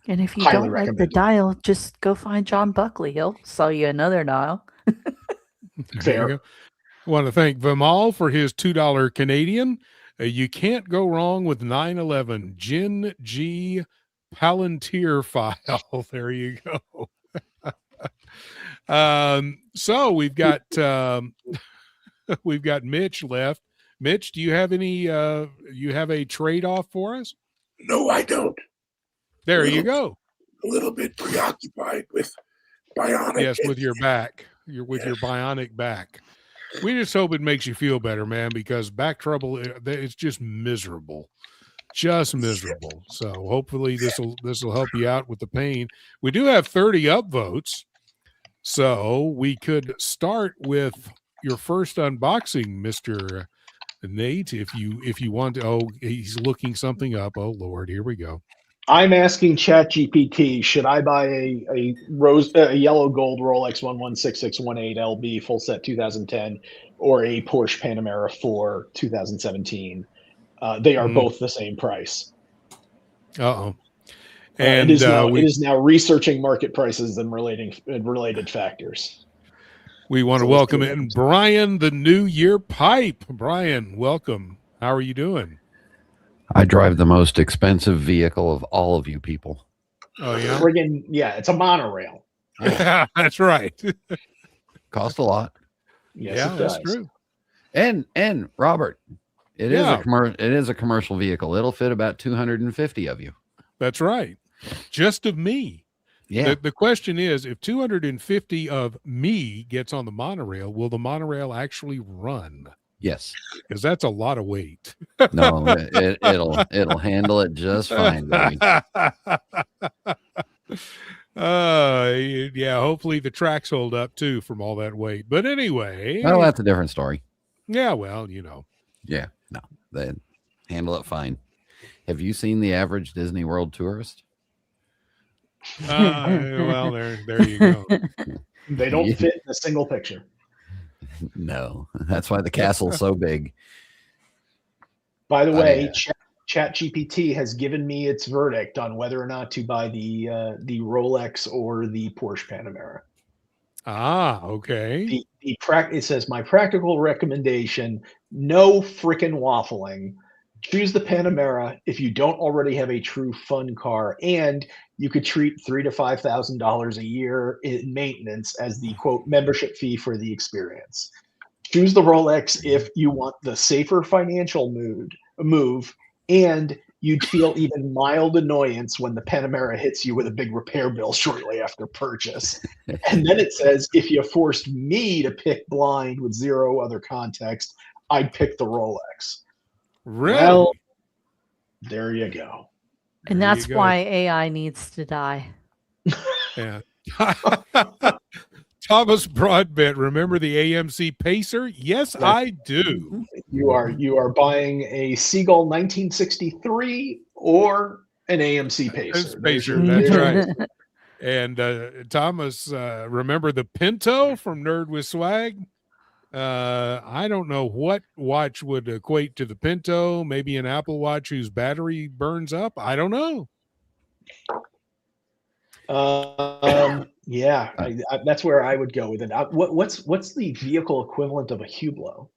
And if you don't like the dial, just go find John Buckley. He'll sell you another dial. Fair. I want to thank Vimal for his $2 Canadian. You can't go wrong with 911 Gin G Palantir file. There you go. So we've got Mitch left. Mitch, do you have any you have a trade-off for us? No, I don't. There you go. A little bit preoccupied with bionic. Yes, with your back. You're with your bionic back. We just hope it makes you feel better, man, because back trouble, it's just miserable. Just miserable. So hopefully this will help you out with the pain. We do have 30 upvotes. So we could start with your first unboxing, Mr. Nate, if you want to. Oh, he's looking something up. Oh Lord, here we go. I'm asking ChatGPT, should I buy a yellow gold Rolex 116618 LB full set 2010 or a Porsche Panamera 4 2017? They are both the same price. Uh-oh. And it is now researching market prices and related factors. We want to So let's welcome do it. in Brian, the New Year Pipe. Brian, welcome. How are you doing? I drive the most expensive vehicle of all of you people. Oh, yeah? Friggin', yeah, it's a monorail. Yeah, that's right. Cost a lot. Yes, yeah, it that's does. true. And Robert, it Yeah. is a commercial vehicle. It'll fit about 250 of you. That's right. Just of me. Yeah. The question is, if 250 of me gets on the monorail, will the monorail actually run? Yes. Because that's a lot of weight. No, it'll handle it just fine, baby. Yeah, hopefully the tracks hold up too from all that weight. But anyway, Well, that's a different story. yeah, well, you know. Yeah. No, they handle it fine. Have you seen the average Disney World tourist? Well, there you go. They don't fit in a single picture. No, that's why the castle's so big. By the way, ChatGPT has given me its verdict on whether or not to buy the Rolex or the Porsche Panamera. Ah, okay. It says my practical recommendation: no frickin' waffling. Choose the Panamera if you don't already have a true fun car, and you could treat $3,000 to $5,000 a year in maintenance as the quote membership fee for the experience. Choose the Rolex if you want the safer financial move, and you'd feel even mild annoyance when the Panamera hits you with a big repair bill shortly after purchase. And then it says, if you forced me to pick blind with zero other context, I'd pick the Rolex. Really? Well, there you go. And There you that's go. why AI needs to die. Yeah. Thomas Broadbent, remember the AMC Pacer? Yes, I do. You are buying a Seagull 1963 or an AMC Pacer. Pacer, There's that's your- right. And Thomas, remember the Pinto from Nerd with Swag? I don't know what watch would equate to the Pinto. Maybe an Apple Watch whose battery burns up. I don't know. Yeah, that's where I would go with it. What's the vehicle equivalent of a Hublot?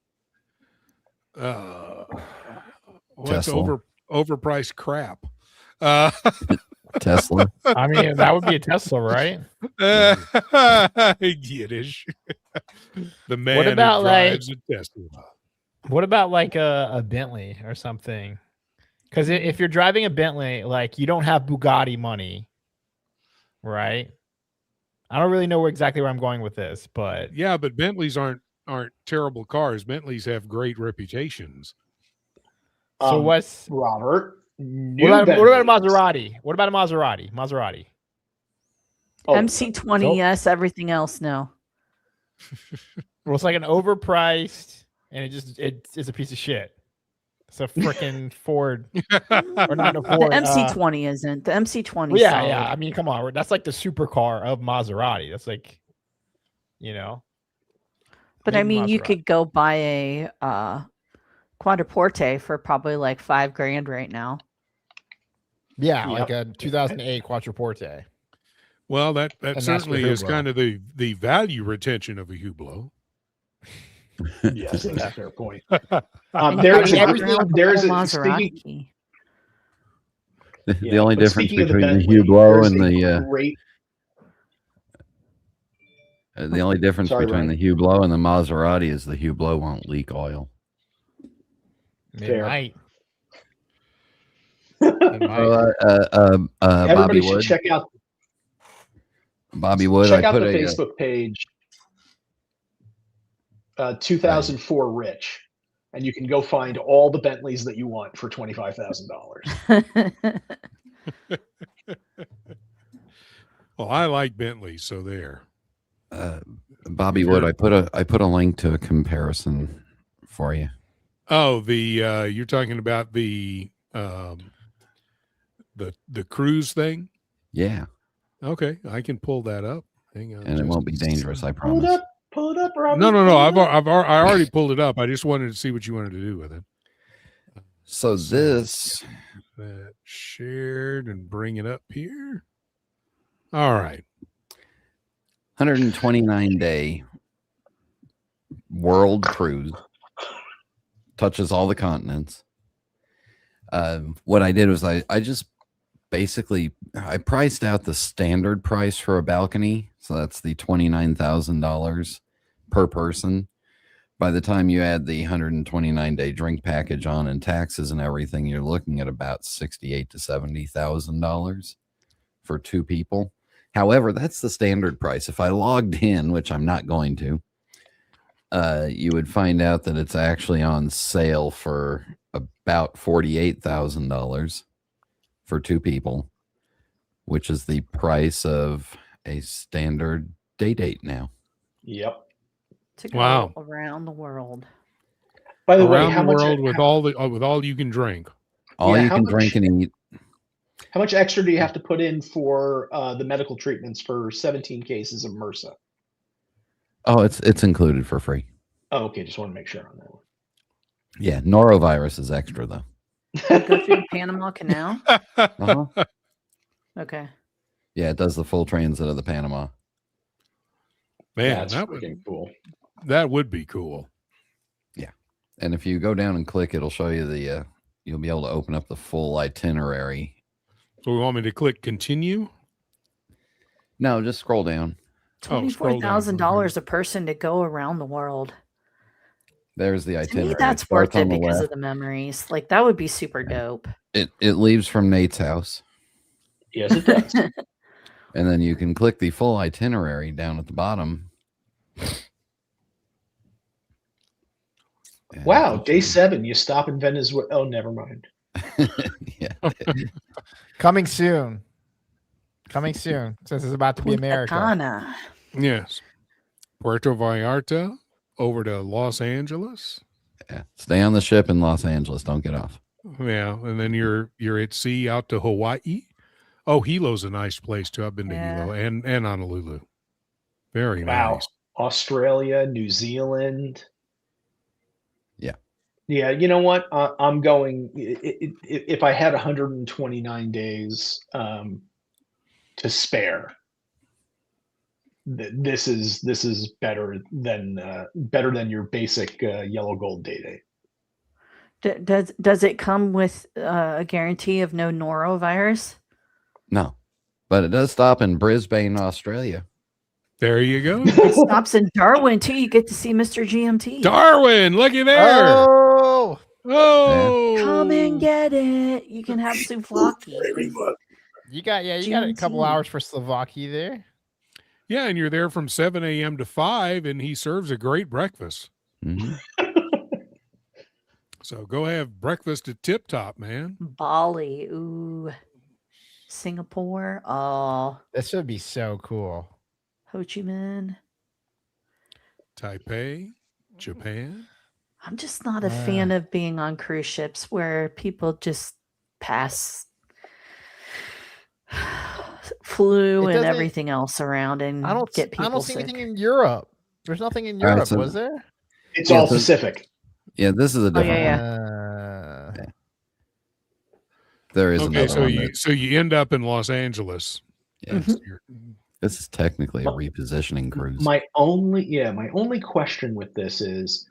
What's Tesla. overpriced crap? Tesla. I mean, that would be a Tesla, right? Yiddish. The man about, who drives a Tesla. What about like a Bentley or something? Because if you're driving a Bentley, like you don't have Bugatti money, right? I don't really know exactly where I'm going with this, but Yeah, but Bentleys aren't terrible cars. Bentleys have great reputations. so what's Robert? what about a Maserati? What about a Maserati? Maserati. Oh, MC20, so- yes. Everything else, no. Well, it's like an overpriced, and it's a piece of shit. It's a freaking Ford, or not a The Ford. MC20 isn't. The MC20 is Yeah, solid. yeah. I mean, come on, that's like the supercar of Maserati. That's like, you know. But I maybe mean, you Maserati. could go buy a Quadriporte for probably like $5,000 right now. Yeah, Yep. like a 2008 Quattroporte. Well, that that's certainly the is Hublot. kind of the value retention of a Hublot. Yes, that's a fair point. mean, There's everything- there's a Maserati. speaking, The only but difference speaking of between the Bentley, Hublot there's and a the only difference Sorry, between Ryan. the Hublot and the Maserati is the Hublot won't leak oil. It Fair. might. It might. So, Bobby Everybody should Wood. check out Bobby Wood. check I out put the a Facebook page. 2004 Rich, and you can go find all the Bentleys that you want for $25,000. Well, I like Bentleys, so there. Bobby Wood. I put a link to a comparison for you. Oh, you're talking about the cruise thing? Yeah, Okay, I can pull that up. Hang on. and it just won't a be second. dangerous. I Pull it promise. up, Robbie. No. pull it up. I already pulled it up. I just wanted to see what you wanted to do with it. So this, That shared and bring it up here. All right. 129 day world cruise. Touches all the continents. What I did was I just basically I priced out the standard price for a balcony, so that's the $29,000 per person. By the time you add the 129-day drink package on and taxes and everything, you're looking at about $68,000 to $70,000 for 2 people. However, that's the standard price. If I logged in, which I'm not going to, you would find out that it's actually on sale for about $48,000 for 2 people, which is the price of a standard day date now. Yep. To go Wow. around the world. By the way, Around how the much world with all you can drink. All Yeah, you how can much- drink and eat. how much extra do you have to put in for the medical treatments for 17 cases of MRSA? Oh, it's included for free. Oh, okay. Just want to make sure on that one. Yeah, norovirus is extra though. Go through the Panama Canal. Uh-huh. Okay. Yeah, it does the full transit of the Panama. Man, That's that freaking cool. would be cool. And if you go down and click, it'll show you the you'll be able to open up the full itinerary. So we want me to click continue? No, just scroll down. Oh, scroll down. $24,000 a person to go around the world. There's the To itinerary. me, that's It starts worth it on the because of left. the memories. Like that would be super dope. It leaves from Nate's house. Yes, it does. And then you can click the full itinerary down at the bottom. And Wow, it's- day 7, you stop in Venezuela. Oh, never mind. Yeah. Coming soon. Coming soon. Since it's about to be Punta America. Cana. Yes. Puerto Vallarta over to Los Angeles. Yeah. Stay on the ship in Los Angeles. Don't get off. Yeah, and then you're at sea out to Hawaii. Oh, Hilo's a nice place too. I've been to Yeah. Hilo and Honolulu. Very Wow. nice. Australia, New Zealand. Yeah. Yeah, you know what? I'm going. If I had 129 days to spare, this is better than your basic yellow gold day date. Does it come with a guarantee of no norovirus? No. But it does stop in Brisbane, Australia. There you go. It stops in Darwin too. You get to see Mr. GMT. Darwin, looky there. Oh, Oh, Come and get it. You can have souvlaki. Very much. you got a couple GMT. hours for Slovakia there. Yeah, and you're there from 7 a.m. to 5, and he serves a great breakfast. Mhm. So go have breakfast at Tip Top, man. Bali. Ooh. Singapore. Oh. This would be so cool. Ho Chi Minh. Taipei, Japan. I'm just not a fan of being on cruise ships where people just pass flu It and doesn't- everything else around and I don't get people see sick. anything in Europe. There's nothing in All right, Europe, so- was there? It's Yeah, all so- Pacific. Yeah, this is a different yeah, one. yeah. There is Okay, another so one. you end up in Los Angeles. Yeah, Mhm. this is technically a repositioning cruise. My only question with this is,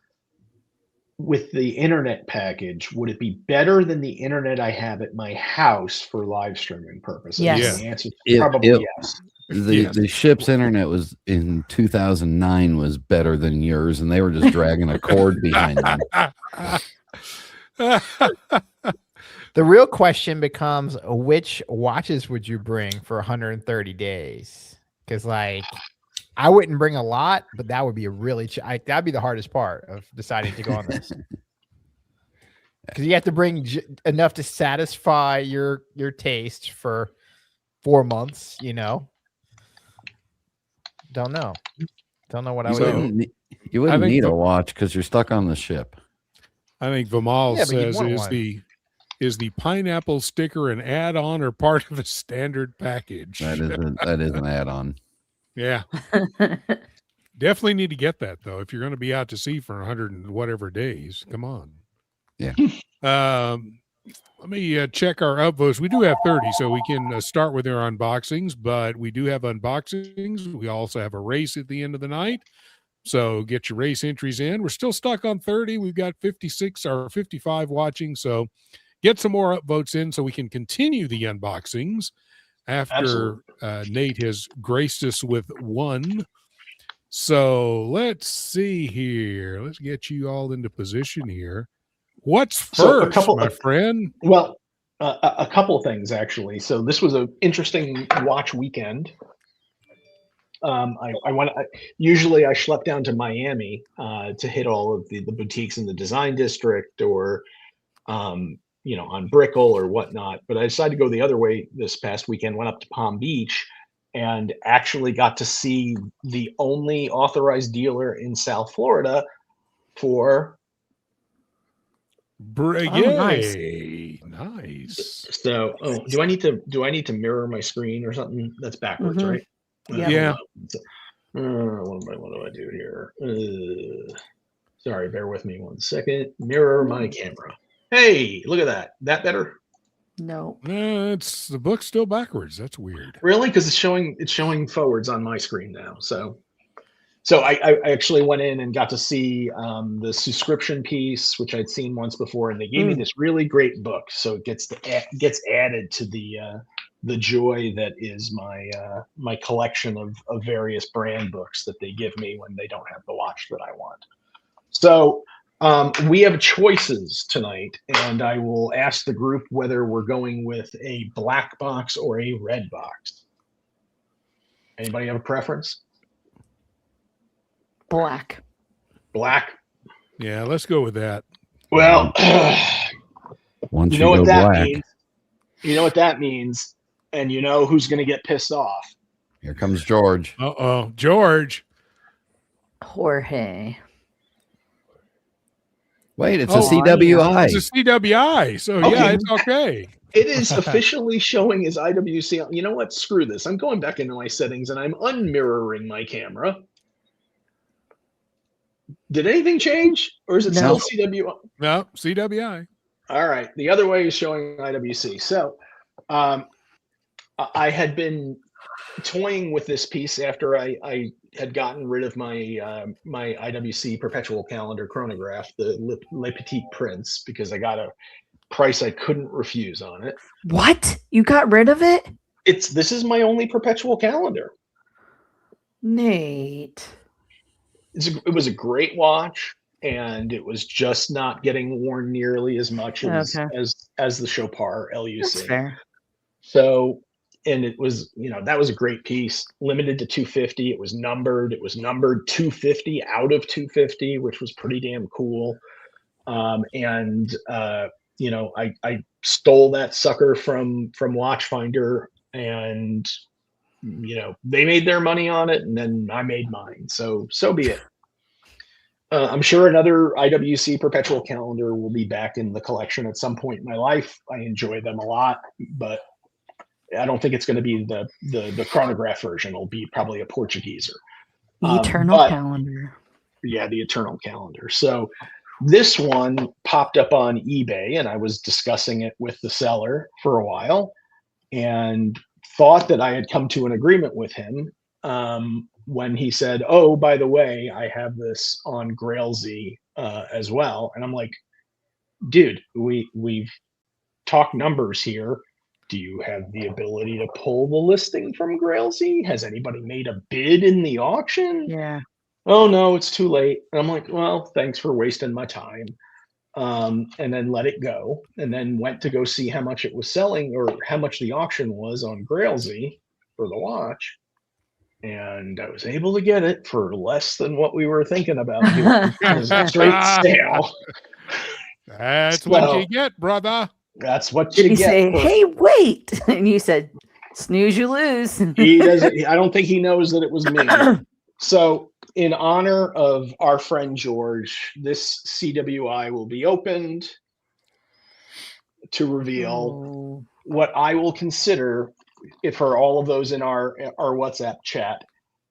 with the internet package, would it be better than the internet I have at my house for live streaming purposes? Yes. And the answer is It- probably it- yes. Yes. The ship's internet was in 2009 was better than yours, and they were just dragging a cord behind them. The real question becomes, which watches would you bring for 130 days? Because, like, I wouldn't bring a lot, but that would be a really that'd be the hardest part of deciding to go on this. Because you have to bring enough to satisfy your taste for 4 months. Don't know what I would do. You wouldn't think need the- a watch because you're stuck on the ship. I think Vimal Yeah, but you'd says want is one. the pineapple sticker an add-on or part of a standard package? That is an add-on. Yeah, definitely need to get that though. If you're going to be out to sea for 100 and whatever days, come on. Yeah. Let me check our upvotes. We do have 30, so we can start with our unboxings, but we do have unboxings. We also have a race at the end of the night. So get your race entries in. We're still stuck on 30. We've got 56 or 55 watching. So get some more upvotes in so we can continue the unboxings after Nate has graced us with one. So let's see here. Let's get you all into position here. What's first, my friend? Well, a couple of things, actually. So this was an interesting watch weekend. Usually I schlep down to Miami to hit all of the boutiques in the design district or, on Brickell or whatnot. But I decided to go the other way this past weekend, went up to Palm Beach and actually got to see the only authorized dealer in South Florida for Piguet. Nice. So, do I need to mirror my screen or something? That's backwards, right? Yeah. What do I do here? Sorry, bear with me 1 second. Mirror my camera. Hey, look at that. That better? No. It's the book's still backwards. That's weird. Really? Because it's showing forwards on my screen now. So I actually went in and got to see the subscription piece, which I'd seen once before, and they gave me this really great book. So it gets added to the joy that is my collection of various brand books that they give me when they don't have the watch that I want. So we have choices tonight, and I will ask the group whether we're going with a black box or a red box. Anybody have a preference? Black. Yeah, let's go with that. Well, Once you know what that black, means. You know what that means, and you know who's going to get pissed off. Here comes George. George. Jorge. Wait, it's a CWI. It's a CWI. So yeah, it's okay. It is officially showing as IWC. You know what? Screw this. I'm going back into my settings and I'm unmirroring my camera. Did anything change, or is it still CWI? No, CWI. All right. The other way is showing IWC. So I had been toying with this piece after I had gotten rid of my my IWC perpetual calendar chronograph, the Le Petit Prince, because I got a price I couldn't refuse on it. What? You got rid of it? This is my only perpetual calendar. Nate. It was a great watch, and it was just not getting worn nearly as much as the Chopard LUC. That's fair. So, and it was, that was a great piece, limited to 250. It was numbered 250 out of 250, which was pretty damn cool. I stole that sucker from Watchfinder, and they made their money on it, and then I made mine. So be it. I'm sure another IWC perpetual calendar will be back in the collection at some point in my life. I enjoy them a lot, but I don't think it's going to be the chronograph version. It'll be probably a Portugueser. Eternal calendar. Yeah, the eternal calendar. So this one popped up on eBay, and I was discussing it with the seller for a while and thought that I had come to an agreement with him when he said, "Oh, by the way, I have this on Grailsy as well." And I'm like, dude, we've talked numbers here. Do you have the ability to pull the listing from Grailsy? Has anybody made a bid in the auction? Yeah. Oh, no, it's too late. And I'm like, well, thanks for wasting my time. And then let it go. And then went to go see how much it was selling, or how much the auction was on Grailsy for the watch. And I was able to get it for less than what we were thinking about doing. It was a straight sale. That's what you get, brother. That's what you get. Say, hey, wait. And you said, snooze, you lose. He doesn't. I don't think he knows that it was me. So in honor of our friend George, this CWI will be opened to reveal what I will consider, for all of those in our WhatsApp chat,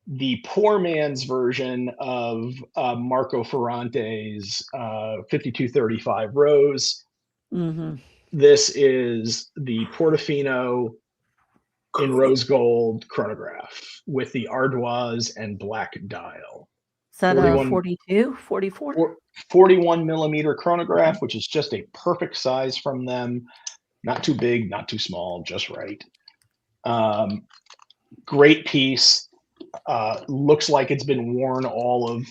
the poor man's version of Marco Ferrante's 5235 Rose. Mm-hmm. This is the Portofino in rose gold chronograph with the ardoise and black dial. Is that 41 a 42, 44? 41 millimeter chronograph, which is just a perfect size from them. Not too big, not too small, just right. Great piece. Looks like it's been worn all of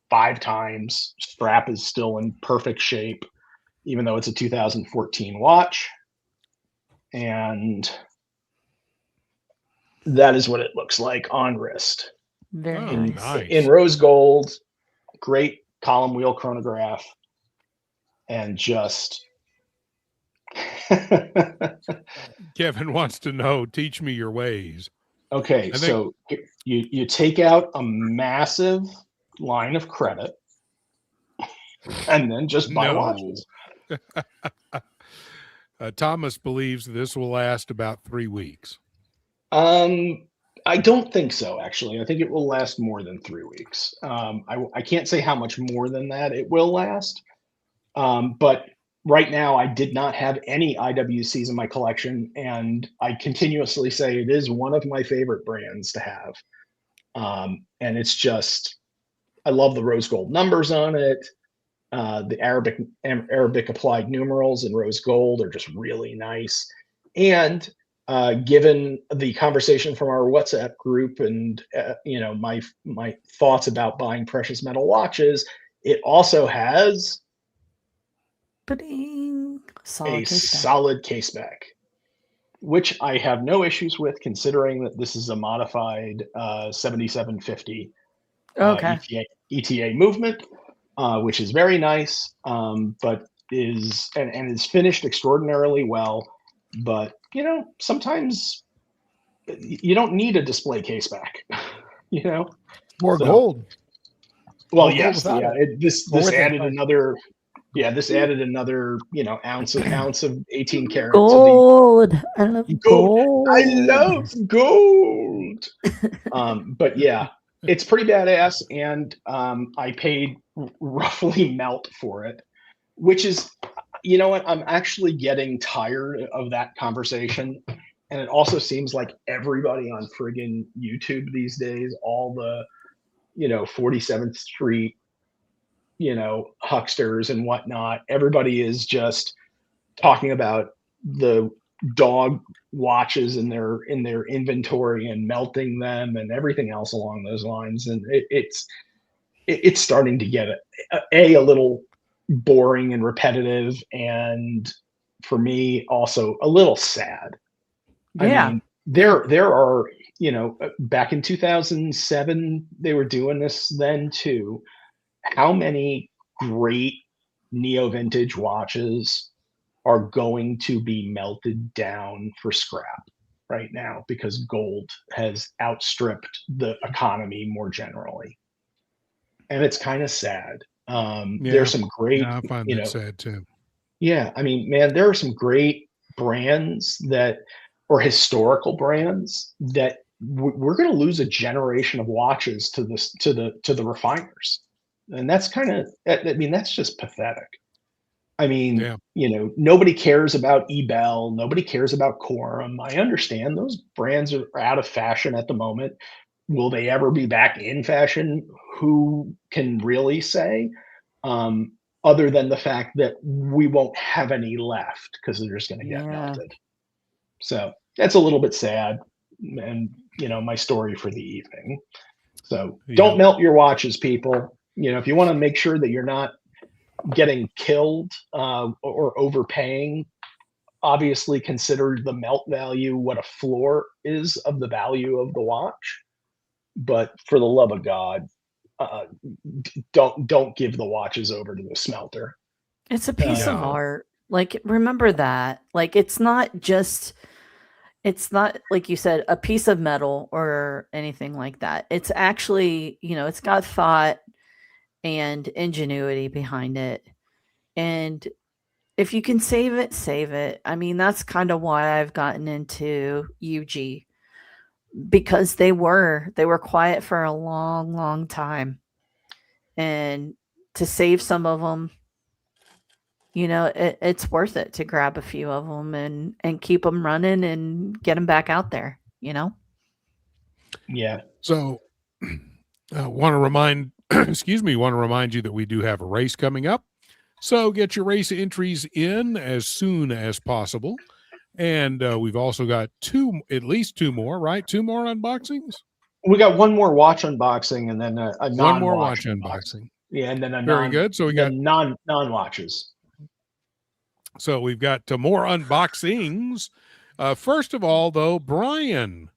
5 times. Strap is still in perfect shape, even though it's a 2014 watch. And that is what it looks like on wrist. Very Oh, nice. nice. In rose gold, great column wheel chronograph, and just Kevin wants to know, teach me your ways. okay. I think- So you take out a massive line of credit, and then just buy No. watches. Thomas believes this will last about 3 weeks. I don't think so, actually. I think it will last more than 3 weeks. I can't say how much more than that it will last. But right now, I did not have any IWCs in my collection, and I continuously say it is one of my favorite brands to have. And it's just, I love the rose gold numbers on it. The Arabic applied numerals in rose gold are just really nice. And given the conversation from our WhatsApp group and my thoughts about buying precious metal watches, it also has Solid a case back. solid case back, which I have no issues with, considering that this is a modified 7750 Okay. ETA movement, which is very nice, but is finished extraordinarily well. But sometimes you don't need a display case back. More So- gold. Well, More gold yes, without yeah. it. This Or with it, added sorry. another. Yeah, this added another, ounce of 18 karat. Gold. I love Gold. gold. I love gold. But yeah, it's pretty badass, and I paid roughly melt for it, which is, you know what? I'm actually getting tired of that conversation, and it also seems like everybody on friggin' YouTube these days, all the 47th Street, hucksters and whatnot, everybody is just talking about the dog watches in their inventory and melting them and everything else along those lines, and it's starting to get a little boring and repetitive, and for me also a little sad. Yeah. I mean, there are, back in 2007 they were doing this then too. How many great neo vintage watches are going to be melted down for scrap right now because gold has outstripped the economy more generally? And it's kind of sad. There's some great, Yeah, I find that sad too. yeah, I mean, man, there are some great brands or historical brands that we're going to lose a generation of watches to the refiners. And that's that's just pathetic. I mean, Yeah. nobody cares about Ebel. Nobody cares about Quorum. I understand those brands are out of fashion at the moment. Will they ever be back in fashion? Who can really say? Other than the fact that we won't have any left because they're just going to get melted. So that's a little bit sad, and my story for the evening. So don't melt your watches, people. If you want to make sure that you're not getting killed or overpaying, obviously consider the melt value what a floor is of the value of the watch. But for the love of God, don't give the watches over to the smelter. It's a piece of art. Like, remember that. Like, it's not like you said, a piece of metal or anything like that. It's actually, it's got thought and ingenuity behind it. And if you can save it, save it. I mean, that's kind of why I've gotten into UG, because they were quiet for a long, long time. And to save some of them, it's worth it to grab a few of them and keep them running and get them back out there, Yeah. So I want to remind excuse me, want to remind you that we do have a race coming up. So get your race entries in as soon as possible. And we've also got at least two more, right? Two more unboxings? We got one more watch unboxing and then a One more non-watch watch unboxing. unboxing. Yeah, and then a Very good. So we got non-watches. So we've got more unboxings. First of all, though, Brian,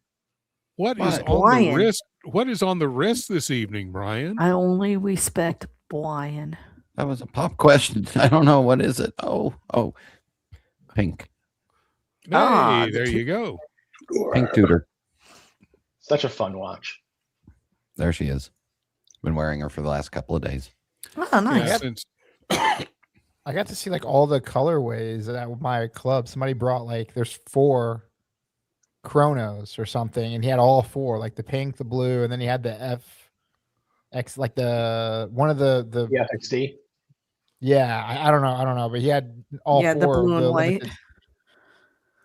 what is on the wrist? What is on the wrist this evening, Brian? I only respect Brian. That was a pop question. I don't know. What is it? Oh, pink. Hey, there you go. Pink Tudor. Such a fun watch. There she is. Been wearing her for the last couple of days. Oh, nice. Yeah, I got to see like all the colorways at my club. Somebody brought like there's 4 chronos or something, and he had all 4, like the pink, the blue, and then he had the FX, like the one of the FXD. Yeah, I don't know, but he had all 4 the blue of and white. limited.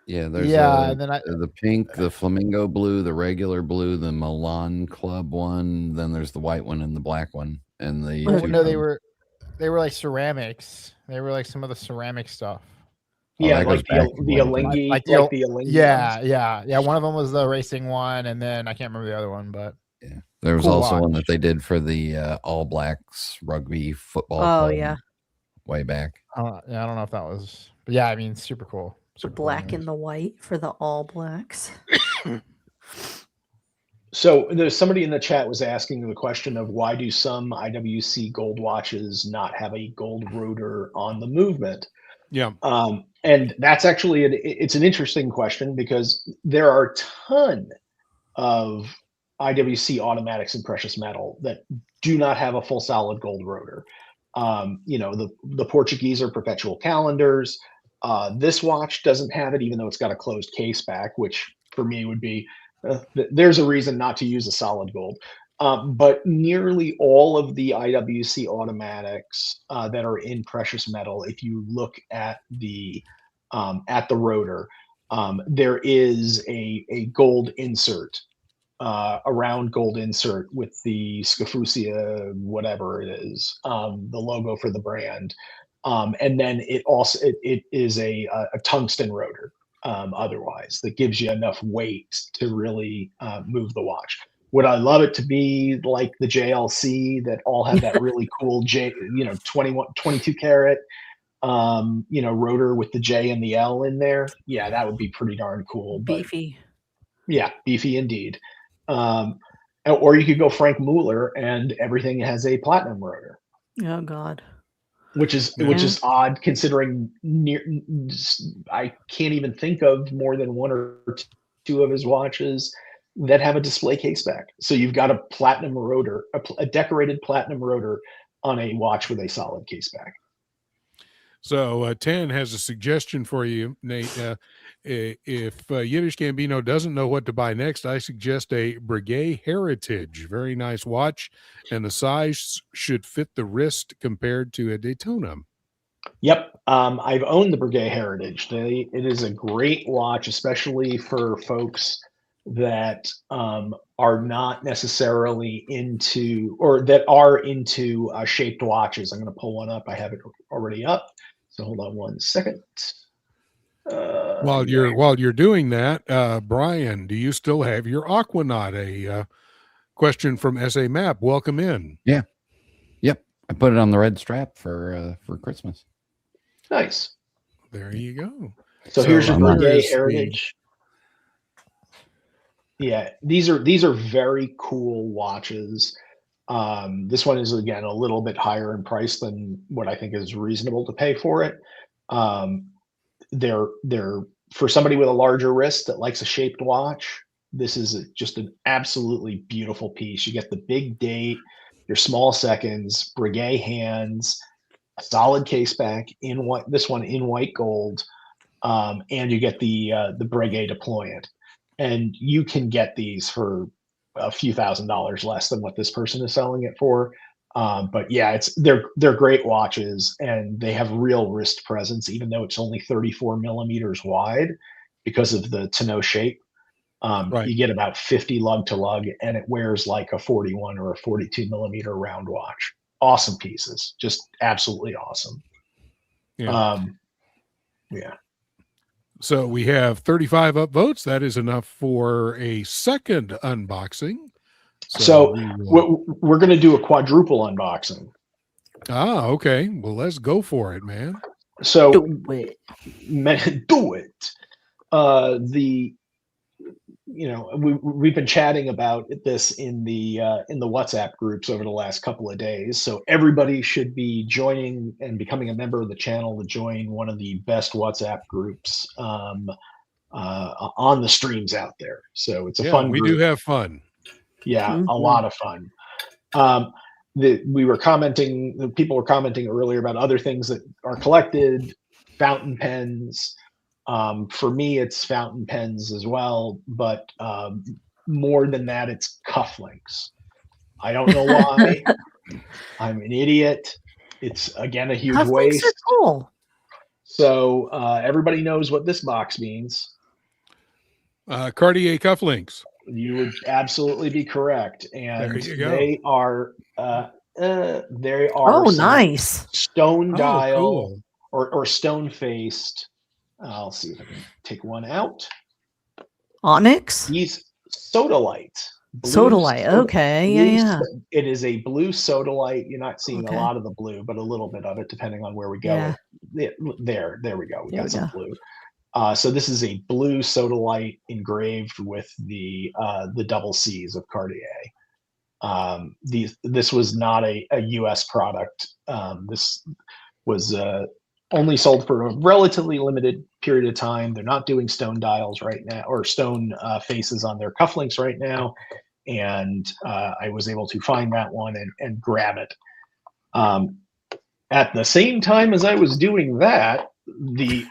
Yeah, there's and then the pink, the flamingo blue, the regular blue, the Milan Club one. Then there's the white one and the black one, and the no, they were like ceramics. They were like some of the ceramic stuff. Yeah, like the Alingi, like the Alingi. Yeah. One of them was the racing one, and then I can't remember the other one, but yeah, there was also one that they did for the All Blacks rugby football. Oh yeah, way back. I don't know if that was, but yeah, I mean, super cool. The black and the white for the All Blacks. So there's somebody in the chat was asking the question of why do some IWC gold watches not have a gold rotor on the movement? Yeah. And that's actually it's an interesting question because there are a ton of IWC automatics in precious metal that do not have a full solid gold rotor. The Portuguese are perpetual calendars. This watch doesn't have it, even though it's got a closed case back, which for me would be there's a reason not to use a solid gold. But nearly all of the IWC automatics that are in precious metal, if you look at the rotor, there is a gold insert, a round gold insert with the Scafusia, whatever it is, the logo for the brand. And then it also it is a tungsten rotor otherwise that gives you enough weight to really move the watch. Would I love it to be like the JLC that all have that really cool 22 karat rotor with the J and the L in there? Yeah, that would be pretty darn cool. Beefy. Yeah, beefy indeed. Or you could go Frank Mueller and everything has a platinum rotor. Oh God. Which is odd considering I can't even think of more than 1 or 2 of his watches that have a display case back. So you've got a platinum rotor, a decorated platinum rotor on a watch with a solid case back. So 10 has a suggestion for you, Nate. If Yiddish Gambino doesn't know what to buy next, I suggest a Piguet Heritage. Very nice watch, and the size should fit the wrist compared to a Daytona. Yep. I've owned the Piguet Heritage. It is a great watch, especially for folks that are not necessarily into, or that are into shaped watches. I'm going to pull one up. I have it already up. So hold on 1 second. While you're doing that, Brian, do you still have your Aquanaut? A question from SA Map. Welcome in. Yeah. Yep. I put it on the red strap for Christmas. Nice. There you go. So here's your Piguet Heritage. Yeah, these are very cool watches. This one is again a little bit higher in price than what I think is reasonable to pay for it. They're for somebody with a larger wrist that likes a shaped watch. This is just an absolutely beautiful piece. You get the big date, your small seconds, Piguet hands, a solid case back in white. This one in white gold, and you get the Piguet deployant. And you can get these for a few $1,000s less than what this person is selling it for. But yeah, they're great watches and they have real wrist presence, even though it's only 34 millimeters wide because of the tonneau shape. Right. You get about 50 lug to lug, and it wears like a 41 or a 42 millimeter round watch. Awesome pieces, just absolutely awesome. Yeah. Yeah. So we have 35 upvotes. That is enough for a second unboxing. So we will... we're going to do a quadruple unboxing. Okay. Well, let's go for it, man. So Do it. do it. We've been chatting about this in the WhatsApp groups over the last couple of days. So everybody should be joining and becoming a member of the channel to join one of the best WhatsApp groups on the streams out there. So it's a fun we group. do have fun. Yeah, a lot of fun. People were commenting earlier about other things that are collected, fountain pens. For me, it's fountain pens as well, but more than that, it's cufflinks. I don't know why. I'm an idiot. It's, again, a huge Cufflinks waste. are cool. So everybody knows what this box means. Cartier cufflinks. You would absolutely be correct. And There you go. they are Nice. stone dial Cool. or stone faced. I'll see if I can take one out. Onyx? These sodalite. Sodalite. Okay. Yeah. It is a blue sodalite. You're not seeing a lot of the blue, but a little bit of it, depending on where we go. Yeah. There we go. We got some blue. So this is a blue sodalite engraved with the double C's of Cartier. This was not a U.S. product. This was only sold for a relatively limited period of time. They're not doing stone dials right now, or stone faces on their cufflinks right now. And I was able to find that one and grab it. At the same time as I was doing that, the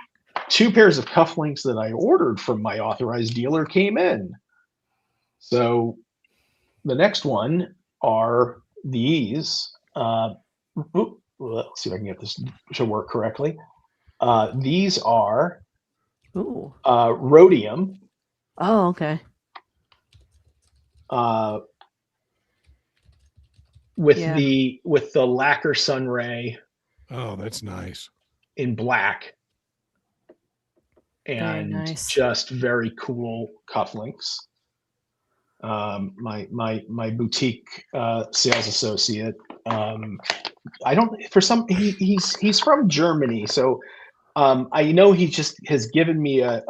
2 pairs of cufflinks that I ordered from my authorized dealer came in. So the next one are these. Let's see if I can get this to work correctly. These are rhodium. Oh, okay. With the lacquer sunray. Oh, that's nice. In black. And nice. Just very cool cufflinks. My boutique sales associate. He's from Germany, so I know he just has given me a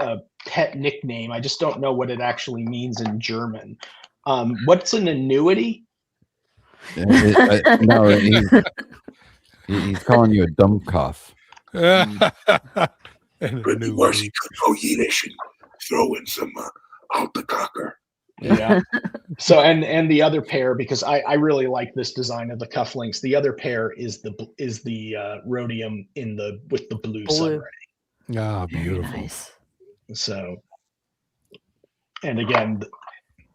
pet nickname. I just don't know what it actually means in German. What's an annuity? No, he's calling you a dumb cough. But the worst you could go Yiddish and throw in some alta cocker. Yeah. So and the other pair, because I really like this design of the cufflinks. The other pair is the rhodium with the blue sunray. Ah, beautiful. Nice. So, and again,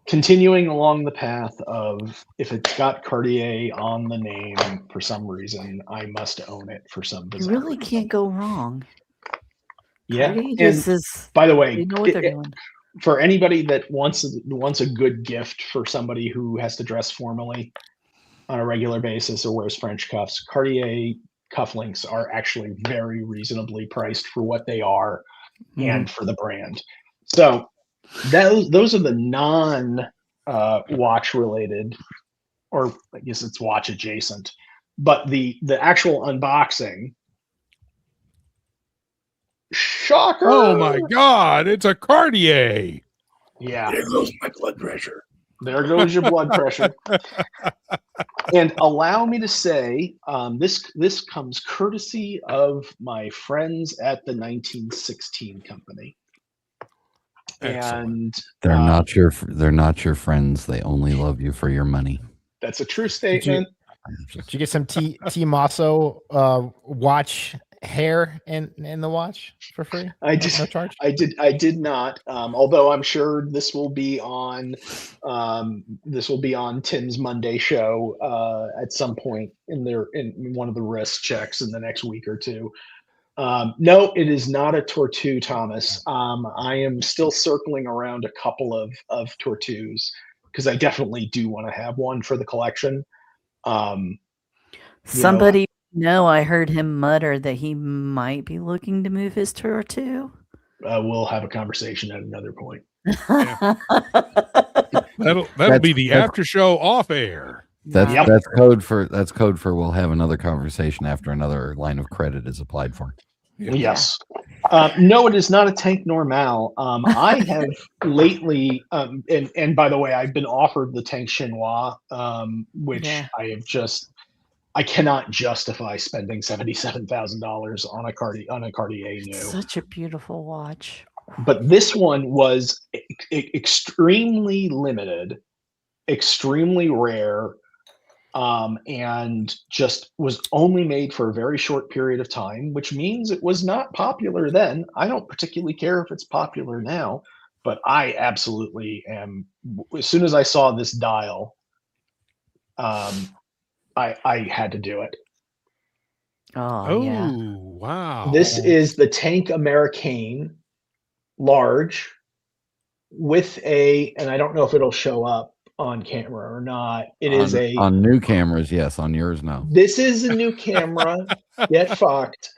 continuing along the path of, if it's got Cartier on the name for some reason, I must own it for some bizarre You really can't go wrong. Yeah. And by the way, they know what they're doing. For anybody that wants a good gift for somebody who has to dress formally on a regular basis or wears French cuffs, Cartier cufflinks are actually very reasonably priced for what they are and for the brand. So those are the non-watch related, or I guess it's watch adjacent, but the actual unboxing. Shocker! Oh my God, it's a Cartier. Yeah. There goes my blood pressure. There goes your blood pressure. And allow me to say, this comes courtesy of my friends at the 1916 company. Excellent. And they're not your friends. They only love you for your money. That's a true statement. Did you get some T Masso watch hair in the watch for free? No charge? I did not. Although I'm sure this will be on Tim's Monday show at some point in one of the wrist checks in the next week or two. No, it is not a Tortue, Thomas. I am still circling around a couple of Tortues because I definitely do want to have one for the collection. Somebody, I heard him mutter that he might be looking to move his tour too. We'll have a conversation at another point. That'll be the after show off air. That's code for we'll have another conversation after another line of credit is applied for. Yes. No, it is not a tank normal. I have lately, and by the way, I've been offered the tank chinois, which I cannot justify spending $77,000 on a Cartier new. Such a beautiful watch. But this one was extremely limited, extremely rare, and just was only made for a very short period of time, which means it was not popular then. I don't particularly care if it's popular now, but I absolutely am. As soon as I saw this dial, I had to do it. Oh yeah. Wow. This is the Tank Americain large with and I don't know if it'll show up on camera or not. It is on new cameras, yes. On yours, no. This is a new camera. Get fucked.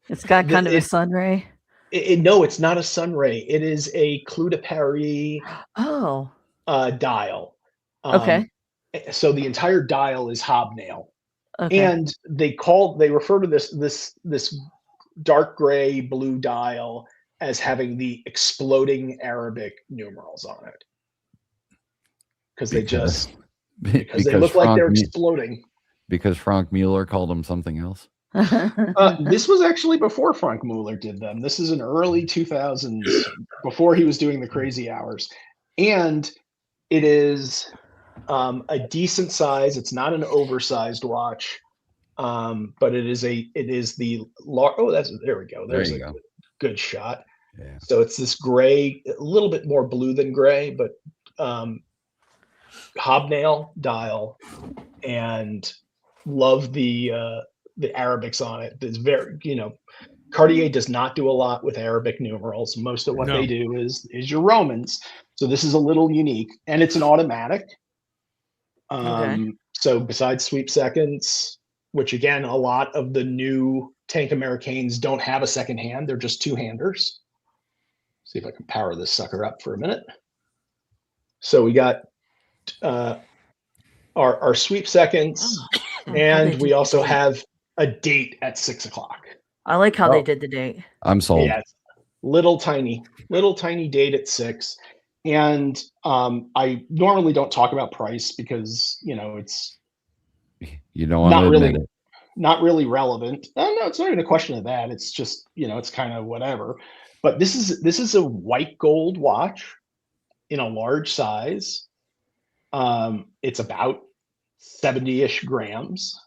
It's got kind of a sunray. No, it's not a sunray. It is a Clou de Paris dial. Okay. So the entire dial is hobnail. Okay. And they refer to this dark gray blue dial as having the exploding Arabic numerals on it. Because they look like they're exploding. Because Frank Mueller called them something else. This was actually before Frank Mueller did them. This is in early 2000s, before he was doing the crazy hours. And it is a decent size. It's not an oversized watch, but it is the large. Oh, there we go. There's a good shot. Yeah. So it's this gray, a little bit more blue than gray, but hobnail dial, and love the Arabics on it. It's very, Cartier does not do a lot with Arabic numerals. Most of what they do is your Romans. So this is a little unique, and it's an automatic. So besides sweep seconds, which again, a lot of the new Tank Americains don't have a second hand. They're just two-handers. See if I can power this sucker up for a minute. So we got our sweep seconds, and we also have a date at 6 o'clock. I like how they did the date. I'm sold. Yeah, little tiny date at 6. And I normally don't talk about price because it's you don't want to admit it. Not really relevant. No, it's not even a question of that. It's just it's kind of whatever. But this is a white gold watch in a large size. It's about 70-ish grams.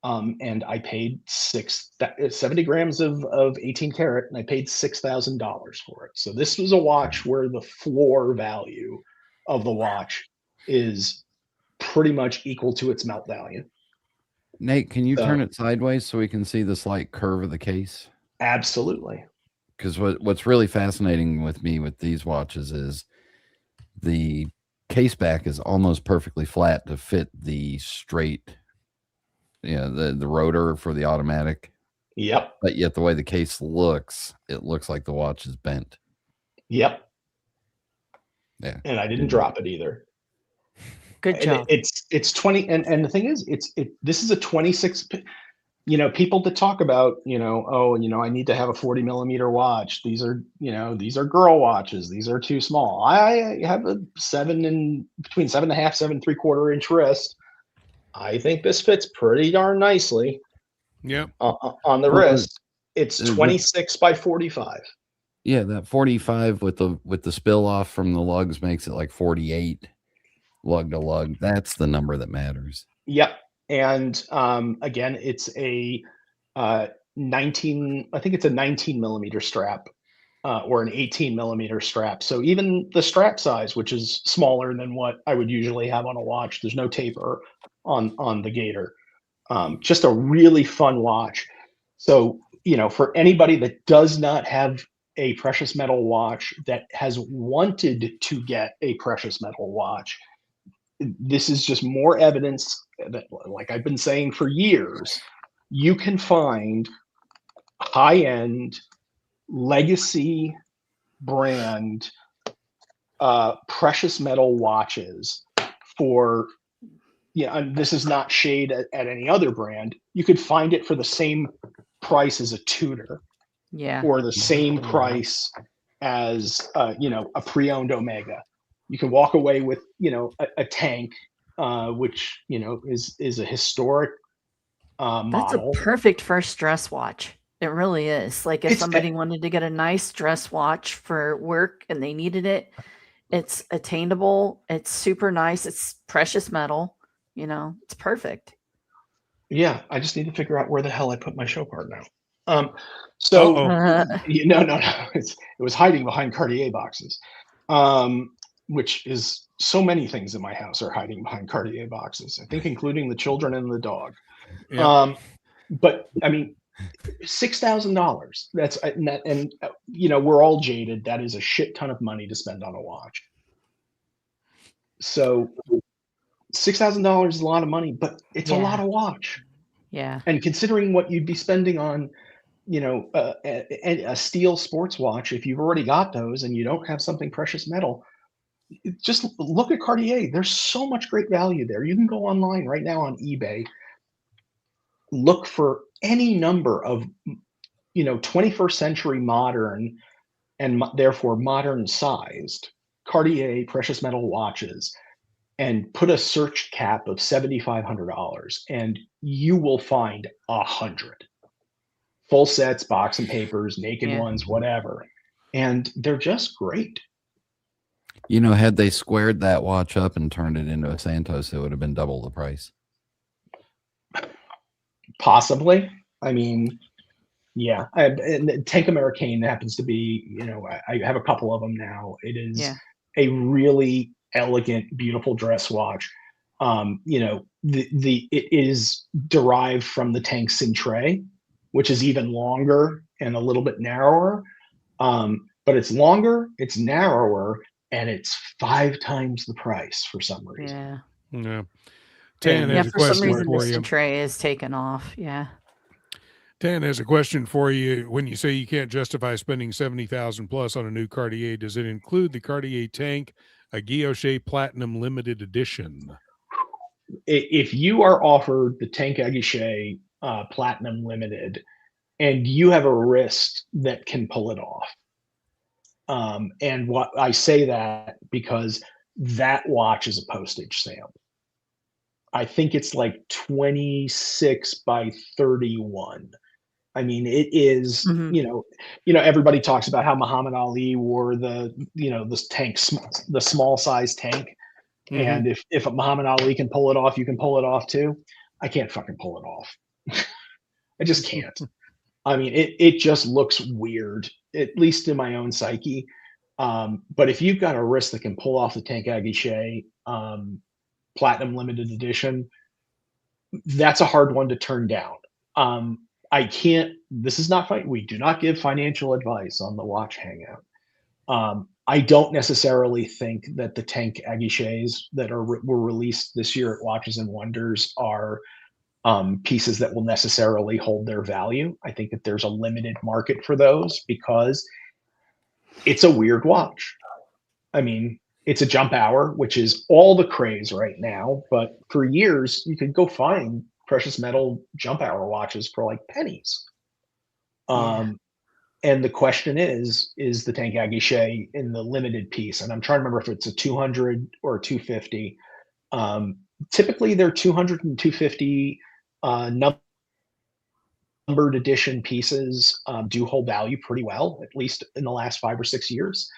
And I paid 70 grams of 18 karat, and I paid $6,000 for it. So this was a watch where the floor value of the watch is pretty much equal to its melt value. Nate, can you turn it sideways so we can see the slight curve of the case? Absolutely. Because what's really fascinating with me with these watches is the case back is almost perfectly flat to fit the straight, the rotor for the automatic. Yep. But yet the way the case looks, it looks like the watch is bent. Yep. Yeah. And I didn't drop it either. Good job. It's 20, and the thing is, this is a 26. People that talk about, I need to have a 40 millimeter watch. These are girl watches. These are too small. I have a between 7.5, 7.75 inch wrist. I think this fits pretty darn nicely. Yep. On the wrist, it's 26 by 45. Yeah, that 45 with the spill off from the lugs makes it like 48 lug to lug. That's the number that matters. Yep. And again, it's a 19. I think it's a 19 millimeter strap or an 18 millimeter strap. So even the strap size, which is smaller than what I would usually have on a watch, there's no taper on the gator. Just a really fun watch. So, for anybody that does not have a precious metal watch, that has wanted to get a precious metal watch, this is just more evidence that, like I've been saying for years, you can find high-end legacy brand precious metal watches for, and this is not shade at any other brand. You could find it for the same price as a Tudor, or the same price as a pre-owned Omega. You can walk away with a tank, which is a historic That's model. a perfect first dress watch. It really is. Like if somebody wanted to get a nice dress watch for work and they needed it, it's attainable. It's super nice. It's precious metal. It's perfect. Yeah, I just need to figure out where the hell I put my show part now. No, it was hiding behind Cartier boxes, which is so many things in my house are hiding behind Cartier boxes. I think including the children and the dog. Yeah. But I mean, $6,000. That's and we're all jaded. That is a shit ton of money to spend on a watch. So $6,000 is a lot of money, but it's a lot of watch. Yeah. And considering what you'd be spending on, a steel sports watch, if you've already got those and you don't have something precious metal, just look at Cartier. There's so much great value there. You can go online right now on eBay, look for any number of 21st century modern and therefore modern sized Cartier precious metal watches, and put a search cap of $7,500, and you will find 100 full sets, box and papers, naked ones, whatever, and they're just great. Had they squared that watch up and turned it into a Santos, it would have been double the price. Possibly. I mean, yeah. And Tank Americaine happens to be, I have a couple of them now. It is a really elegant, beautiful dress watch. It is derived from the Tank Cintre, which is even longer and a little bit narrower. But it's longer, it's narrower, and it's 5 times the price for some reason. Yeah. Tan has a for some question reason for the you. Cintre is taken off. Yeah. Tan has a question for you. When you say you can't justify spending $70,000 plus on a new Cartier, does it include the Cartier Tank, a Guilloche Platinum Limited Edition? If you are offered the Tank Guilloche Platinum Limited, and you have a wrist that can pull it off, and what I say that because that watch is a postage stamp. I think it's like 26 by 31. I mean, it is, everybody talks about how Muhammad Ali wore this tank, the small size tank. And if Muhammad Ali can pull it off, you can pull it off too. I can't fucking pull it off. I just can't. I mean, it just looks weird, at least in my own psyche. But if you've got a wrist that can pull off the Tank Guilloche Platinum Limited Edition, that's a hard one to turn down. I can't. This is not we do not give financial advice on the Watch Hangout. I don't necessarily think that the Tank Guilloches that were released this year at Watches and Wonders are pieces that will necessarily hold their value. I think that there's a limited market for those because it's a weird watch. I mean, it's a jump hour, which is all the craze right now. But for years, you could go find precious metal jump hour watches for like pennies. And the question is the Tank Guilloche in the limited piece? And I'm trying to remember if it's a 200 or a 250. Typically, they're 200 and 250 numbered edition pieces do hold value pretty well, at least in the last 5 or 6 years.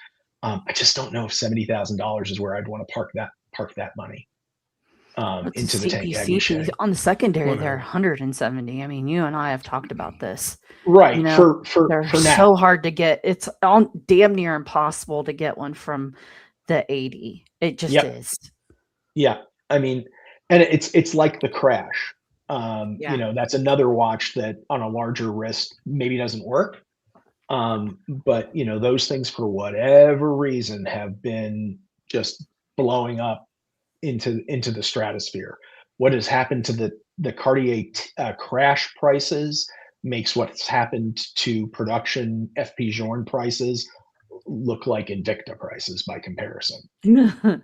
I just don't know if $70,000 is where I'd want to park that money into the Tank Guilloche. On the secondary, they're 170. I mean, you and I have talked about this. Right. For now. So hard to get. It's damn near impossible to get one from the 80. It just is. Yeah. I mean, and it's like the crash. Yeah. You know, that's another watch that on a larger wrist maybe doesn't work. But you know, those things for whatever reason have been just blowing up into the stratosphere. What has happened to the Cartier crash prices makes what's happened to production FP Journe prices look like Invicta prices by comparison.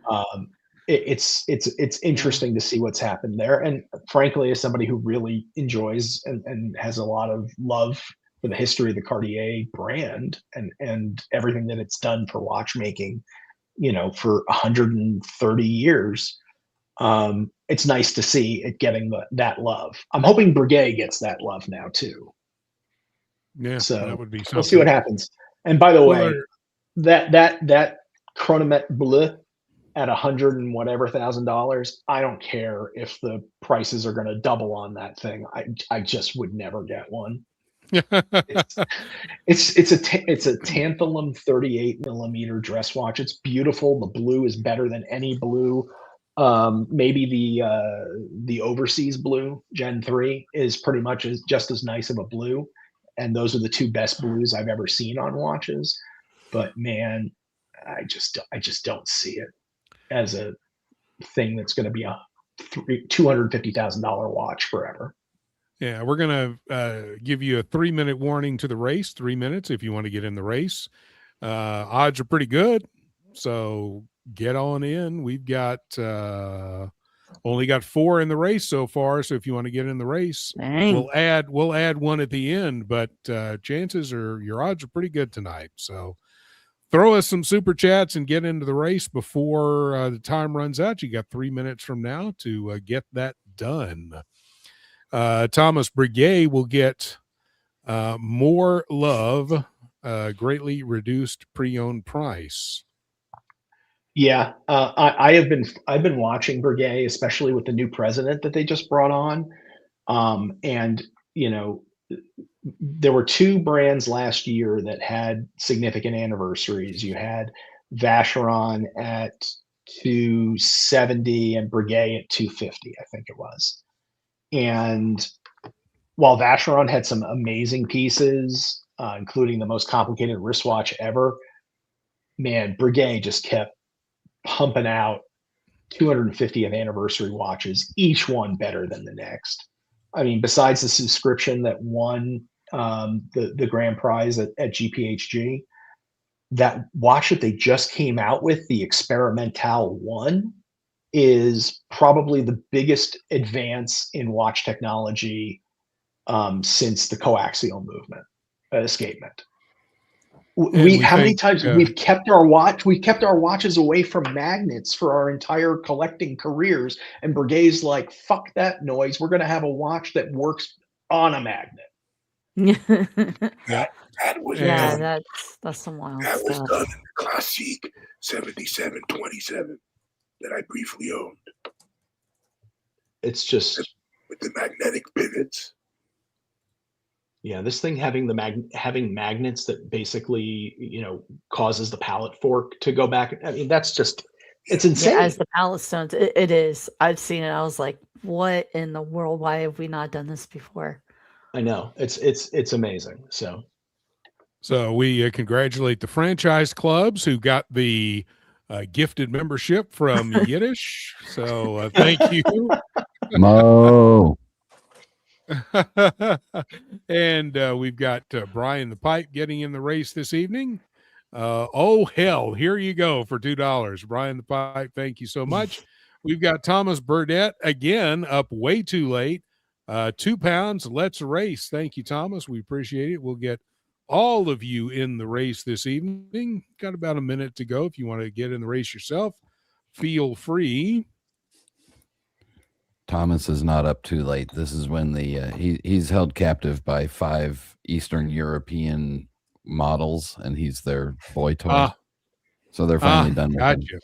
Um, it's interesting to see what's happened there. And frankly, as somebody who really enjoys and has a lot of love for the history of the Cartier brand and everything that it's done for watchmaking, you know, for 130 years, it's nice to see it getting that love. I'm hoping Breguet gets that love now too. Yeah, So that would be something. we'll see what happens. And by the Well, way, that chronometre bleu at $100 and whatever $1,000, I don't care if the prices are going to double on that thing. I just would never get one. It's a tantalum 38 millimeter dress watch. It's beautiful. The blue is better than any blue. Maybe the overseas blue Gen 3 is pretty much just as nice of a blue, and those are the two best blues I've ever seen on watches. But man, I just don't see it as a thing that's going to be a $250,000 watch forever. Yeah, we're going to give you a 3-minute warning to the race, 3 minutes if you want to get in the race. Odds are pretty good, so get on in. We've got only got 4 in the race so far, so if you want to get in the race, we'll add one at the end, but chances are your odds are pretty good tonight. So throw us some super chats and get into the race before the time runs out. You got 3 minutes from now to get that done. Thomas Breguet will get more love, greatly reduced pre-owned price. Yeah, I've been watching Breguet, especially with the new president that they just brought on. And you know, there were 2 brands last year that had significant anniversaries. You had Vacheron at 270 and Breguet at 250, I think it was. And while Vacheron had some amazing pieces, including the most complicated wristwatch ever, man, Breguet just kept pumping out 250th anniversary watches, each one better than the next. I mean, besides the subscription that won the grand prize at GPHG, that watch that they just came out with, the Experimental 1, is probably the biggest advance in watch technology since the coaxial movement, escapement. How many times we've kept our watches away from magnets for our entire collecting careers, and Breguet's like, fuck that noise. We're going to have a watch that works on a magnet. That was that's some wild that stuff. was done in the Classique 7727 that I briefly owned. It's just with the magnetic pivots. Yeah, this thing having having magnets that basically, you know, causes the pallet fork to go back. I mean, that's just, it's insane. Yeah, as the pallet stones, it is. I've seen it. I was like, what in the world? Why have we not done this before? I know. It's amazing. So we congratulate the franchise clubs who got the gifted membership from Yiddish. So thank you. Mo. And we've got Brian the Pipe getting in the race this evening. Oh, hell, here you go for $2. Brian the Pipe, thank you so much. We've got Thomas Burdett again up way too late. 2 pounds, let's race. Thank you, Thomas. We appreciate it. We'll get all of you in the race this evening. Got about a minute to go. If you want to get in the race yourself, feel free. Thomas is not up too late. This is when he's held captive by 5 Eastern European models, and he's their boy toy. So they're finally done with him.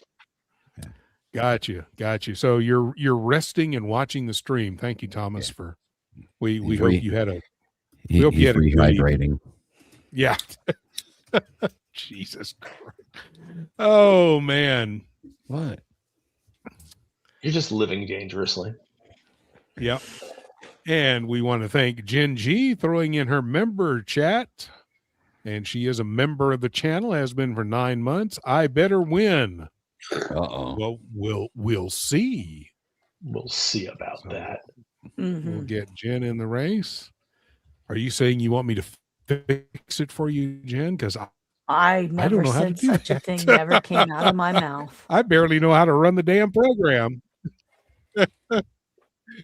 Gotcha. So you're resting and watching the stream. Thank you, Thomas. For we hope you had a rehydrating. Yeah. Jesus Christ. Oh man. What? You're just living dangerously. Yep. And we want to thank Jen G throwing in her member chat. And she is a member of the channel, has been for 9 months. I better win. Uh-oh. Well, we'll see. We'll see about that. We'll get Jen in the race. Are you saying you want me to fix it for you, Jen? Because I never don't know how to said do such a that. thing never came out of my mouth. I barely know how to run the damn program.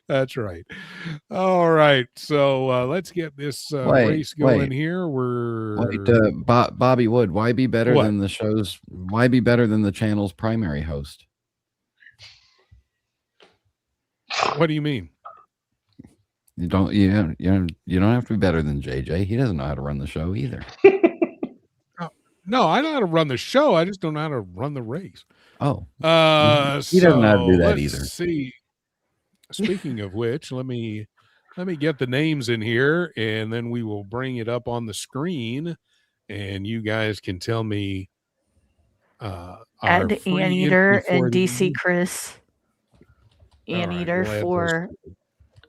That's right. All right. So let's get this race going here. Bobby Wood, why be better What? than the show's? Why be better than the channel's primary host? What do you mean? You don't have to be better than JJ. He doesn't know how to run the show either. No, I know how to run the show. I just don't know how to run the race. Oh, he doesn't know how to do that let's either. See. Speaking of which, let me get the names in here, and then we will bring it up on the screen, and you guys can tell me. Add Anteater and DC Chris. Anteater for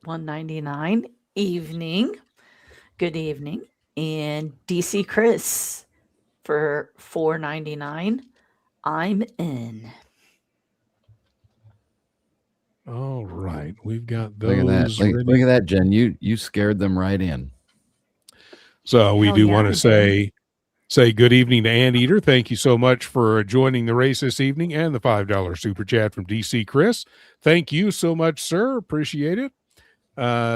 $199. Evening. Good evening. And DC Chris for $4.99. I'm in. All right, we've got those. Look at that, Jen. You scared them right in. So we want to say good evening to Anteater. Thank you so much for joining the race this evening, and the $5 super chat from DC Chris. Thank you so much, sir. Appreciate it.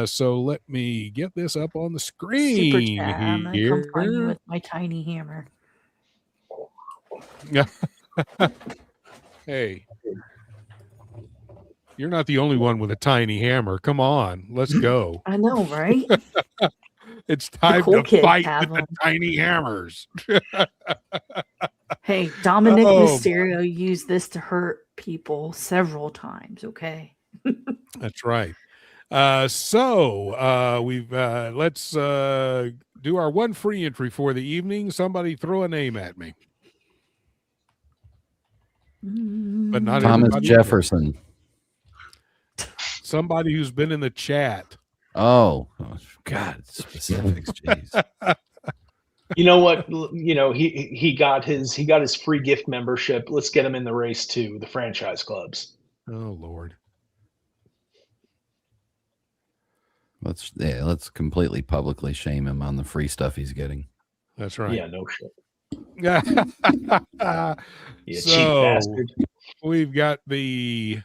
So let me get this up on the screen. Super chat. I'm gonna come find you with my tiny hammer. Yeah. Hey. You're not the only one with a tiny hammer. Come on, let's go. I know, right? It's time to fight with the tiny hammers. Hey, Dominic Mysterio used this to hurt people several times. Okay. That's right. We've let's do our one free entry for the evening. Somebody throw a name at me. But not Thomas Jefferson. Somebody who's been in the chat. Oh God, specifics, jeez. You know what? You know, he got his free gift membership. Let's get him in the race to the franchise clubs. Oh Lord. Let's completely publicly shame him on the free stuff he's getting. That's right. Yeah, no shit. You cheap bastard. We've got the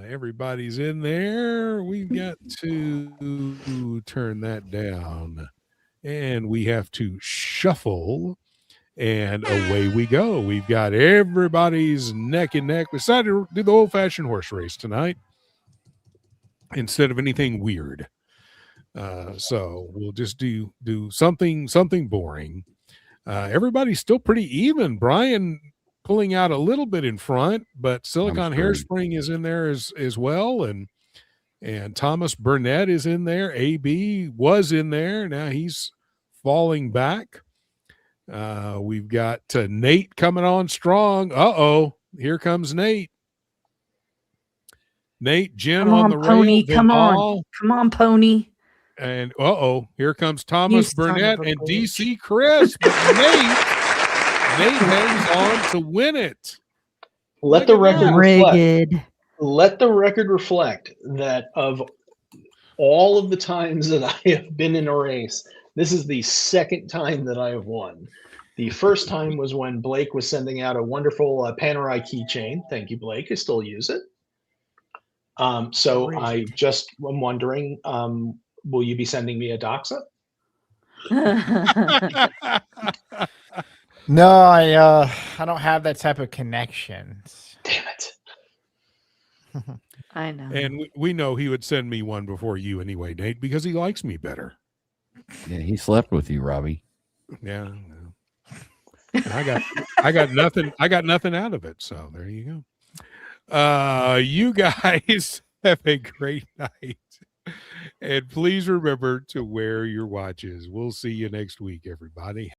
everybody's in there. We've got to turn that down, and we have to shuffle, and away we go. We've got everybody's neck and neck. We decided to do the old-fashioned horse race tonight instead of anything weird. So we'll just do something boring. Everybody's still pretty even. Brian pulling out a little bit in front, but Silicon Hairspring is in there as well, and Thomas Burnett is in there. AB was in there. Now he's falling back. We've got Nate coming on strong. Here comes Nate. Nate, Jen on the Pony. rail. Come on, Pony. And here comes Thomas Burnett and DC Chris. But Nate hangs on to win it. Let the record reflect that of all of the times that I have been in a race, this is the second time that I have won. The first time was when Blake was sending out a wonderful Panerai keychain. Thank you, Blake. I still use it. So I just am wondering, will you be sending me a doxa? No, I don't have that type of connection. Damn it. I know. And we know he would send me one before you anyway, Nate, because he likes me better. Yeah, he slept with you, Robbie. Yeah. I got nothing out of it. So there you go. You guys have a great night. And please remember to wear your watches. We'll see you next week, everybody.